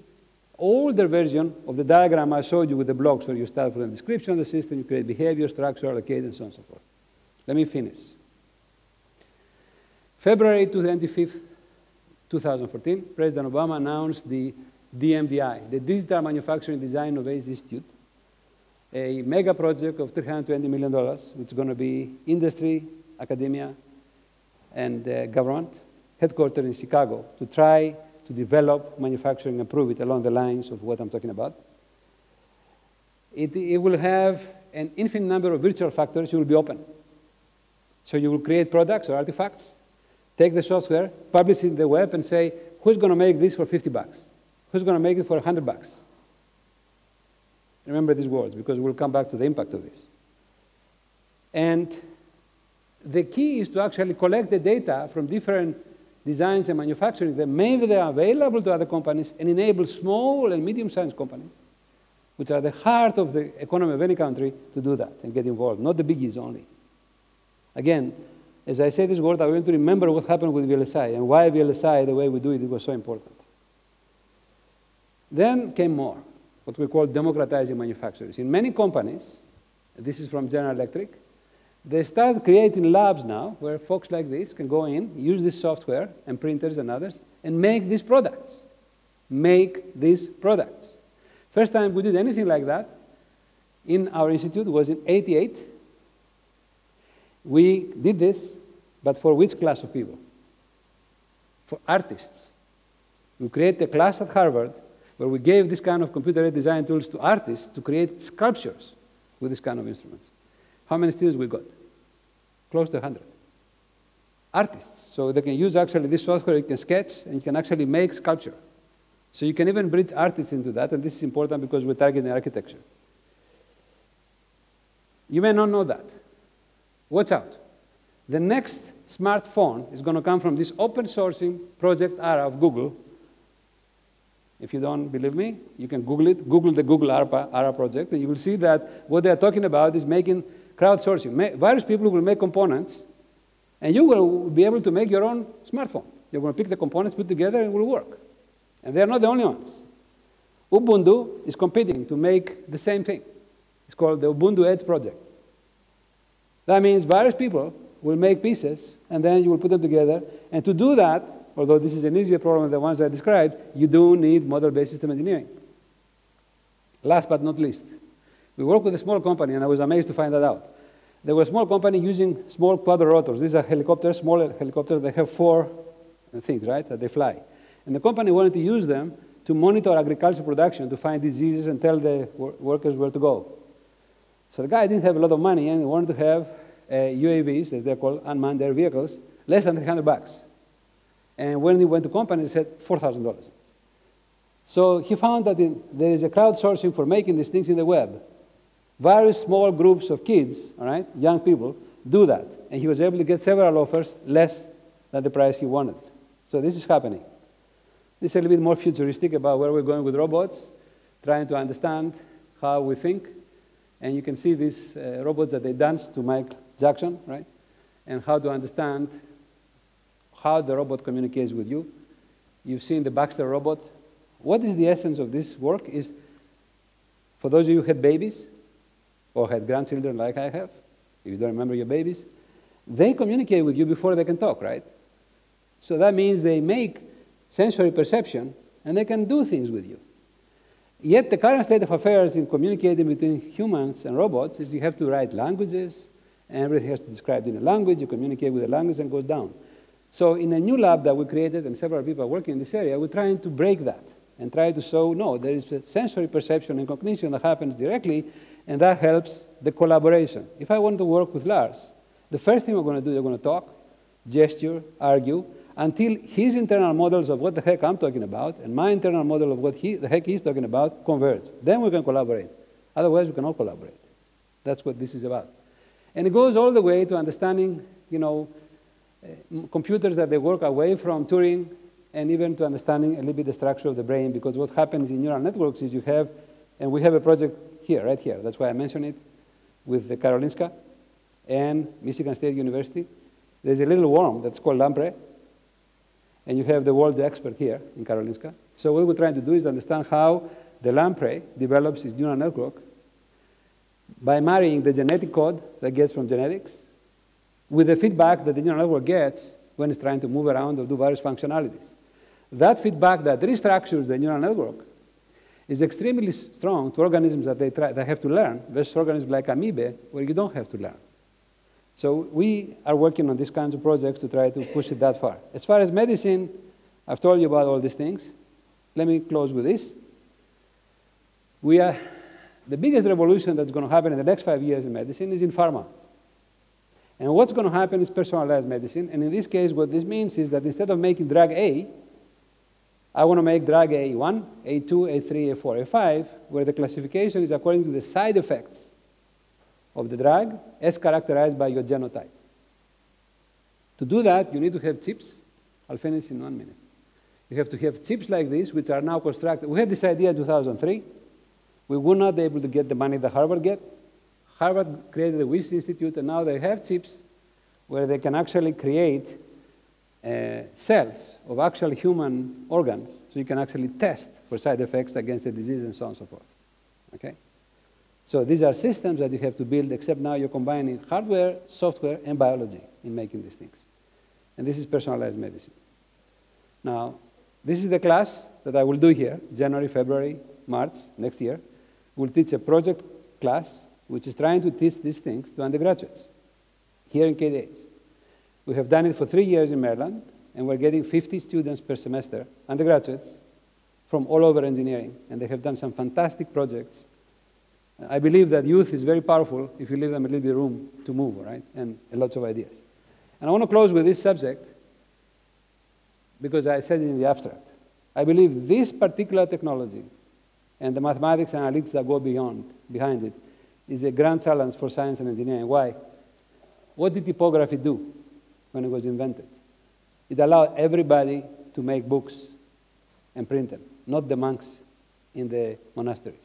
older version of the diagram I showed you with the blocks where you start with a description of the system, you create behavior, structure, allocate, and so on and so forth. Let me finish. February 25th, 2014, President Obama announced the DMDI, the Digital Manufacturing Design Innovation Institute, a mega project of $320 million, which is going to be industry, academia, and government, headquartered in Chicago, to try to develop manufacturing and improve it along the lines of what I'm talking about. It will have an infinite number of virtual factories. It will be open. So you will create products or artifacts, take the software, publish it in the web, and say, who's going to make this for 50 bucks? Who's going to make it for 100 bucks? Remember these words, because we'll come back to the impact of this. And the key is to actually collect the data from different designs and manufacturing that maybe they are available to other companies and enable small and medium-sized companies, which are the heart of the economy of any country, to do that and get involved, not the biggies only. Again, as I say this word, I want to remember what happened with VLSI and why VLSI, the way we do it, it was so important. Then came more, what we call democratizing manufacturers. In many companies, this is from General Electric, they start creating labs now where folks like this can go in, use this software and printers and others, and make these products. Make these products. First time we did anything like that in our institute was in '88. We did this, but for which class of people? For artists. We created a class at Harvard where we gave this kind of computer-aided design tools to artists to create sculptures with this kind of instruments. How many students we got? Close to 100. Artists. So they can use actually this software, you can sketch, and you can actually make sculpture. So you can even bridge artists into that, and this is important because we're targeting architecture. You may not know that. Watch out. The next smartphone is going to come from this open sourcing project ARA of Google. If you don't believe me, you can Google it. Google the Google ARA project, and you will see that what they're talking about is making crowdsourcing. Various people will make components, and you will be able to make your own smartphone. You're going to pick the components, put together, and it will work. And they're not the only ones. Ubuntu is competing to make the same thing. It's called the Ubuntu Edge project. That means various people will make pieces, and then you will put them together. And to do that, although this is an easier problem than the ones I described, you do need model-based system engineering. Last but not least, we work with a small company, and I was amazed to find that out. There was a small company using small quadrorotors. These are helicopters, small helicopters. They have 4 things, right, that they fly. And the company wanted to use them to monitor agricultural production, to find diseases and tell the workers where to go. So the guy didn't have a lot of money, and he wanted to have UAVs, as they're called, unmanned air vehicles, less than 300 bucks. And when he went to company, he said $4,000. So he found that there is a crowdsourcing for making these things in the web. Various small groups of kids, all right, young people, do that. And he was able to get several offers less than the price he wanted. So this is happening. This is a little bit more futuristic about where we're going with robots, trying to understand how we think. And you can see these robots that they dance to Michael Jackson, right? And how to understand how the robot communicates with you. You've seen the Baxter robot. What is the essence of this work is, for those of you who had babies or had grandchildren like I have, if you don't remember your babies, they communicate with you before they can talk, right? So that means they make sensory perception, and they can do things with you. Yet the current state of affairs in communicating between humans and robots is you have to write languages, and everything has to be described in a language. You communicate with the language and goes down. So in a new lab that we created, and several people are working in this area, we're trying to break that and try to show, no, there is a sensory perception and cognition that happens directly, and that helps the collaboration. If I want to work with Lars, the first thing we're going to do, we're going to talk, gesture, argue, until his internal models of what the heck I'm talking about and my internal model of what the heck he's talking about converge. Then we can collaborate. Otherwise, we cannot collaborate. That's what this is about. And it goes all the way to understanding, you know, computers that they work away from Turing, and even to understanding a little bit the structure of the brain, because what happens in neural networks is you have, and we have a project here, right here, that's why I mentioned it, with the Karolinska, and Michigan State University. There's a little worm that's called lamprey, and you have the world expert here in Karolinska. So what we're trying to do is understand how the lamprey develops its neural network by marrying the genetic code that gets from genetics with the feedback that the neural network gets when it's trying to move around or do various functionalities. That feedback that restructures the neural network is extremely strong to organisms that they have to learn versus organisms like amoeba where you don't have to learn. So we are working on these kinds of projects to try to push it that far. As far as medicine, I've told you about all these things. Let me close with this. The biggest revolution that's going to happen in the next 5 years in medicine is in pharma. And what's going to happen is personalized medicine. And in this case, what this means is that instead of making drug A, I want to make drug A1, A2, A3, A4, A5, where the classification is according to the side effects of the drug as characterized by your genotype. To do that, you need to have chips. I'll finish in 1 minute. You have to have chips like this, which are now constructed. We had this idea in 2003. We were not able to get the money that Harvard get. Harvard created the WIS Institute, and now they have chips where they can actually create cells of actual human organs, so you can actually test for side effects against the disease and so on and so forth. Okay? So these are systems that you have to build, except now you're combining hardware, software, and biology in making these things. And this is personalized medicine. Now, this is the class that I will do here, January, February, March, next year. We'll teach a project class which is trying to teach these things to undergraduates here in KTH. We have done it for 3 years in Maryland, and we're getting 50 students per semester, undergraduates, from all over engineering, and they have done some fantastic projects. I believe that youth is very powerful if you leave them a little bit of room to move, right, and lots of ideas. And I want to close with this subject because I said it in the abstract. I believe this particular technology and the mathematics and analytics that go behind it is a grand challenge for science and engineering. Why? What did typography do when it was invented? It allowed everybody to make books and print them, not the monks in the monasteries.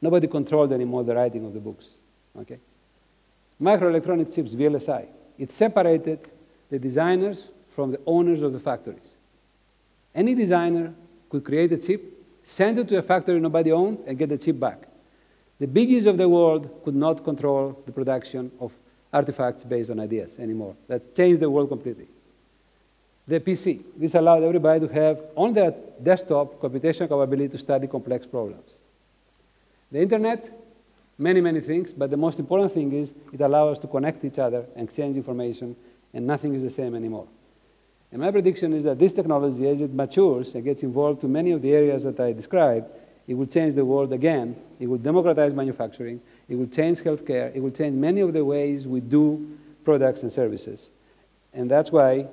Nobody controlled anymore the writing of the books. Okay? Microelectronic chips, VLSI, it separated the designers from the owners of the factories. Any designer could create a chip, send it to a factory nobody owned, and get the chip back. The biggies of the world could not control the production of artifacts based on ideas anymore. That changed the world completely. The PC, this allowed everybody to have on their desktop computational capability to study complex problems. The internet, many, many things, but the most important thing is it allows us to connect each other and exchange information, and nothing is the same anymore. And my prediction is that this technology, as it matures and gets involved to many of the areas that I described, it will change the world again. It will democratize manufacturing. It will change healthcare. It will change many of the ways we do products and services. And that's why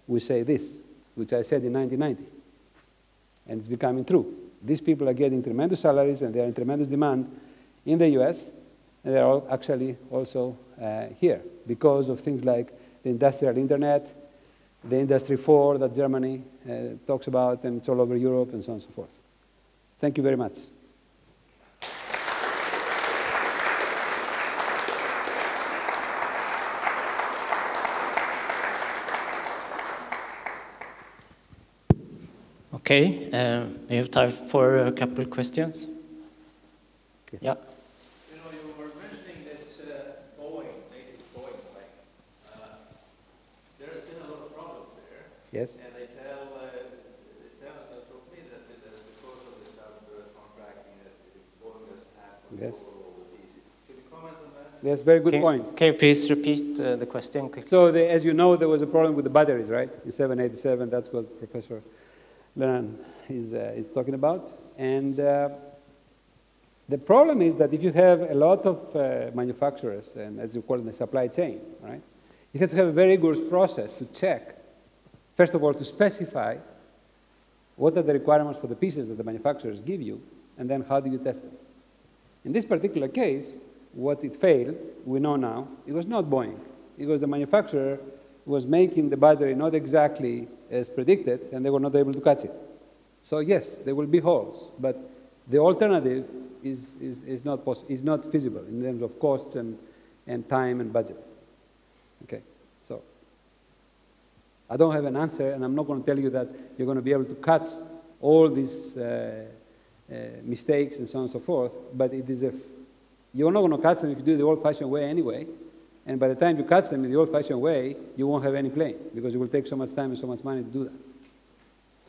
we say this, which I said in 1990. And it's becoming true. These people are getting tremendous salaries, and they are in tremendous demand in the US, and they're all actually also here because of things like the industrial internet, the Industry 4 that Germany talks about, and it's all over Europe, and so on and so forth. Thank you very much. Okay, we have time for a couple of questions. Yes. Yeah. You know, you were mentioning this Boeing, native Boeing plane. There's been a lot of problems there. Yes. And they tell me that because of this contracting that Boeing doesn't have control over the pieces. Can you comment on that? Yes, very good point. Can you please repeat the question quickly? So as you know, there was a problem with the batteries, right? In 787, that's what Professor Lennon is talking about. And the problem is that if you have a lot of manufacturers, and as you call it, the supply chain, right? You have to have a very good process to check, first of all, to specify what are the requirements for the pieces that the manufacturers give you, and then how do you test them. In this particular case, what it failed, we know now, it was not Boeing. It was the manufacturer who was making the battery not exactly as predicted, and they were not able to catch it. So yes, there will be holes, but the alternative is not feasible in terms of costs and time and budget. Okay, so I don't have an answer, and I'm not going to tell you that you're going to be able to catch all these mistakes and so on and so forth, but it is you're not going to catch them if you do it the old-fashioned way anyway, and by the time you catch them in the old-fashioned way, you won't have any plane, because it will take so much time and so much money to do that.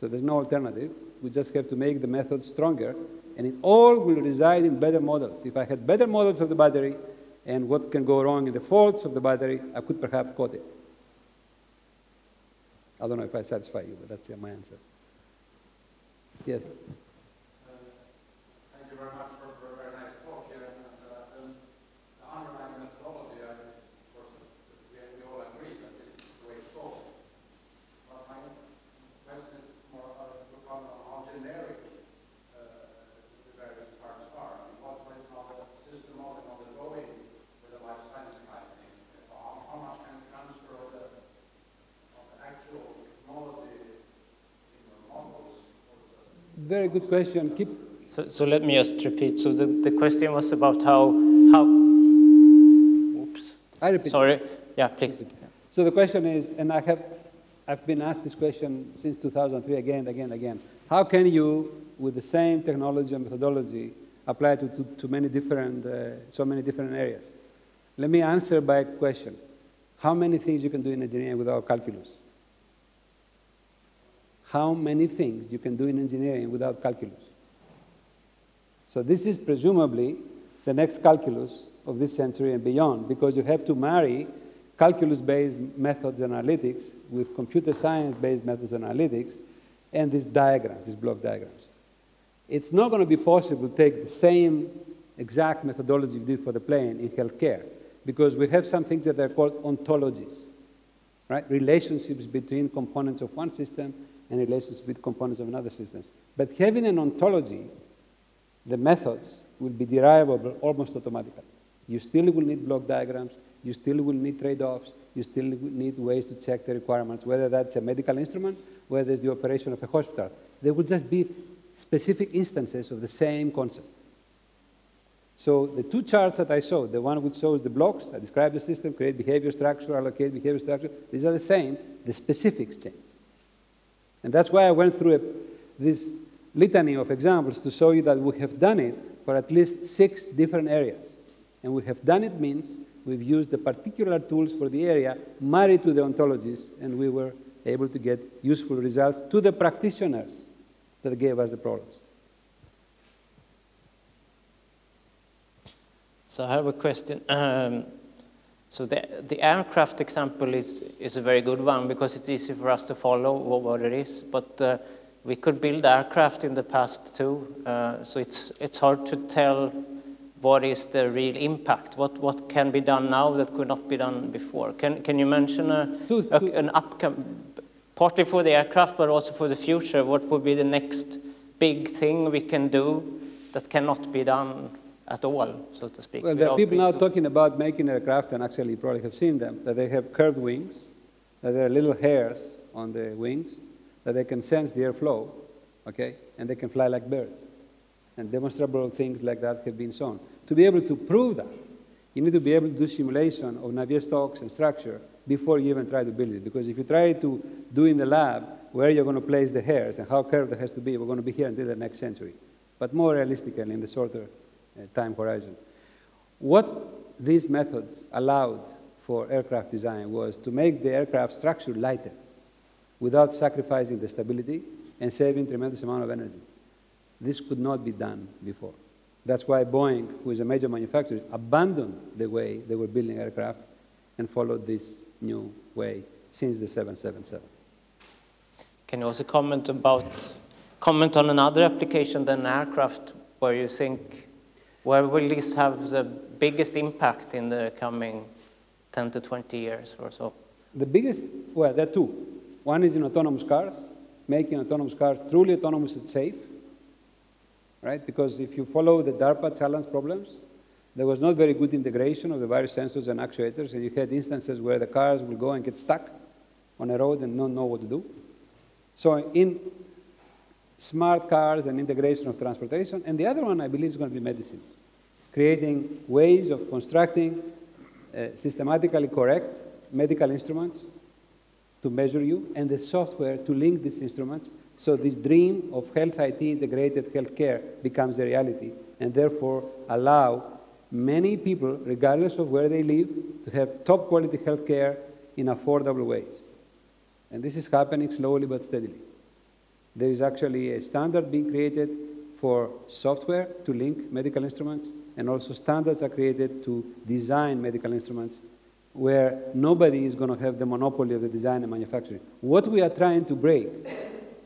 So there's no alternative. We just have to make the method stronger, and it all will reside in better models. If I had better models of the battery and what can go wrong in the faults of the battery, I could perhaps code it. I don't know if I satisfy you, but that's my answer. Yes? Thank you very much for a very nice talk here. And the underlying methodology, of course, we all agree that this is the way to go. But my question is more to comment on how generic the various parts are. I mean, what is now the system model of the Boeing with the life science kind of thing? How much can transfer of the actual technology in the models? Very good question. So let me just repeat. So the question was about how oops. I repeat. Sorry. Yeah, please. So the question is, and I've been asked this question since 2003 again. How can you, with the same technology and methodology, apply it to many different, so many different areas? Let me answer by a question. How many things you can do in engineering without calculus? How many things you can do in engineering without calculus? So this is presumably the next calculus of this century and beyond, because you have to marry calculus-based methods and analytics with computer science-based methods and analytics and these diagrams, these block diagrams. It's not going to be possible to take the same exact methodology we did for the plane in healthcare, because we have some things that are called ontologies, right? Relationships between components of one system and relationships with components of another system. But having an ontology, the methods will be derivable almost automatically. You still will need block diagrams, you still will need trade-offs, you still will need ways to check the requirements, whether that's a medical instrument, whether it's the operation of a hospital. There will just be specific instances of the same concept. So the two charts that I showed, the one which shows the blocks, I describe the system, create behavior structure, allocate behavior structure, these are the same, the specifics change. And that's why I went through this litany of examples to show you that we have done it for at least 6 different areas. And we have done it means we've used the particular tools for the area married to the ontologies, and we were able to get useful results to the practitioners that gave us the problems. So I have a question. So the aircraft example is a very good one because it's easy for us to follow what it is. But we could build aircraft in the past too. So it's hard to tell what is the real impact. What can be done now that could not be done before? Can you mention an upcoming, partly for the aircraft but also for the future? What would be the next big thing we can do that cannot be done at all, so to speak? Well, there are people now talking about making aircraft, and actually you probably have seen them, that they have curved wings, that there are little hairs on the wings, that they can sense the airflow, okay, and they can fly like birds. And demonstrable things like that have been shown. To be able to prove that, you need to be able to do simulation of Navier-Stokes and structure before you even try to build it. Because if you try to do in the lab where you're going to place the hairs and how curved it has to be, we're going to be here until the next century. But more realistically, in the shorter time horizon. What these methods allowed for aircraft design was to make the aircraft structure lighter without sacrificing the stability and saving a tremendous amount of energy. This could not be done before. That's why Boeing, who is a major manufacturer, abandoned the way they were building aircraft and followed this new way since the 777. Can you also comment on another application than aircraft where you think, where will this have the biggest impact in the coming 10 to 20 years or so? The biggest, well, there are two. One is in autonomous cars, making autonomous cars truly autonomous and safe, right? Because if you follow the DARPA challenge problems, there was not very good integration of the various sensors and actuators, and you had instances where the cars will go and get stuck on a road and not know what to do. So in smart cars and integration of transportation, and the other one, I believe, is going to be medicine, creating ways of constructing systematically correct medical instruments to measure you and the software to link these instruments. So this dream of health IT integrated healthcare becomes a reality, and therefore allow many people, regardless of where they live, to have top quality healthcare in affordable ways. And this is happening slowly but steadily. There is actually a standard being created for software to link medical instruments, and also standards are created to design medical instruments where nobody is going to have the monopoly of the design and manufacturing. What we are trying to break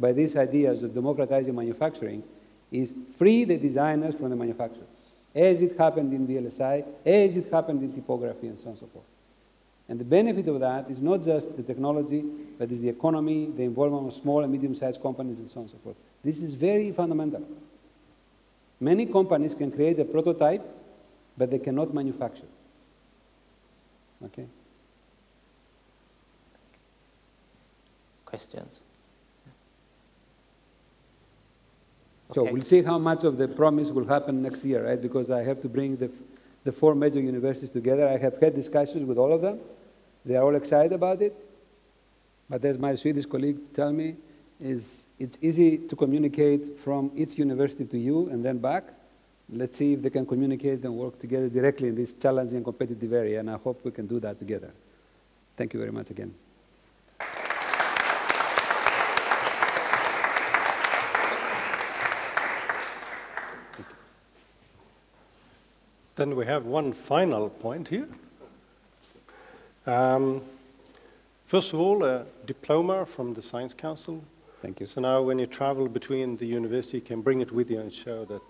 by these ideas of democratizing manufacturing is free the designers from the manufacturers, as it happened in VLSI, as it happened in typography, and so on and so forth. And the benefit of that is not just the technology, but is the economy, the involvement of small and medium-sized companies, and so on and so forth. This is very fundamental. Many companies can create a prototype, but they cannot manufacture. Okay? Questions? So Okay. we'll see how much of the promise will happen next year, right? Because I have to bring the 4 major universities together. I have had discussions with all of them. They are all excited about it. But as my Swedish colleague tell me, it's easy to communicate from each university to you and then back. Let's see if they can communicate and work together directly in this challenging and competitive area, and I hope we can do that together. Thank you very much again. Then we have one final point here. First of all, a diploma from the Science Council. Thank you. So now when you travel between the university, you can bring it with you and show that,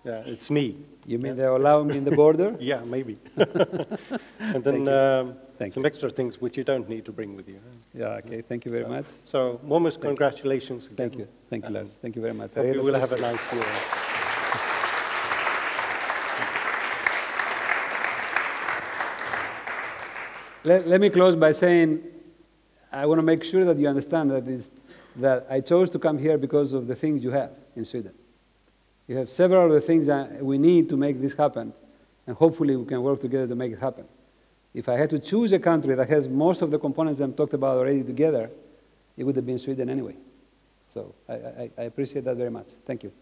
yeah, it's me. You mean they allow me in the border? Yeah, maybe. And then some extra things which you don't need to bring with you. Yeah, okay, thank you very much. So warmest congratulations again. Thank you, Lars. Thank you very much. Hope you will have a nice year. Let me close by saying, I want to make sure that you understand that I chose to come here because of the things you have in Sweden. You have several of the things that we need to make this happen, and hopefully we can work together to make it happen. If I had to choose a country that has most of the components I'm talked about already together, it would have been Sweden anyway. So I appreciate that very much. Thank you.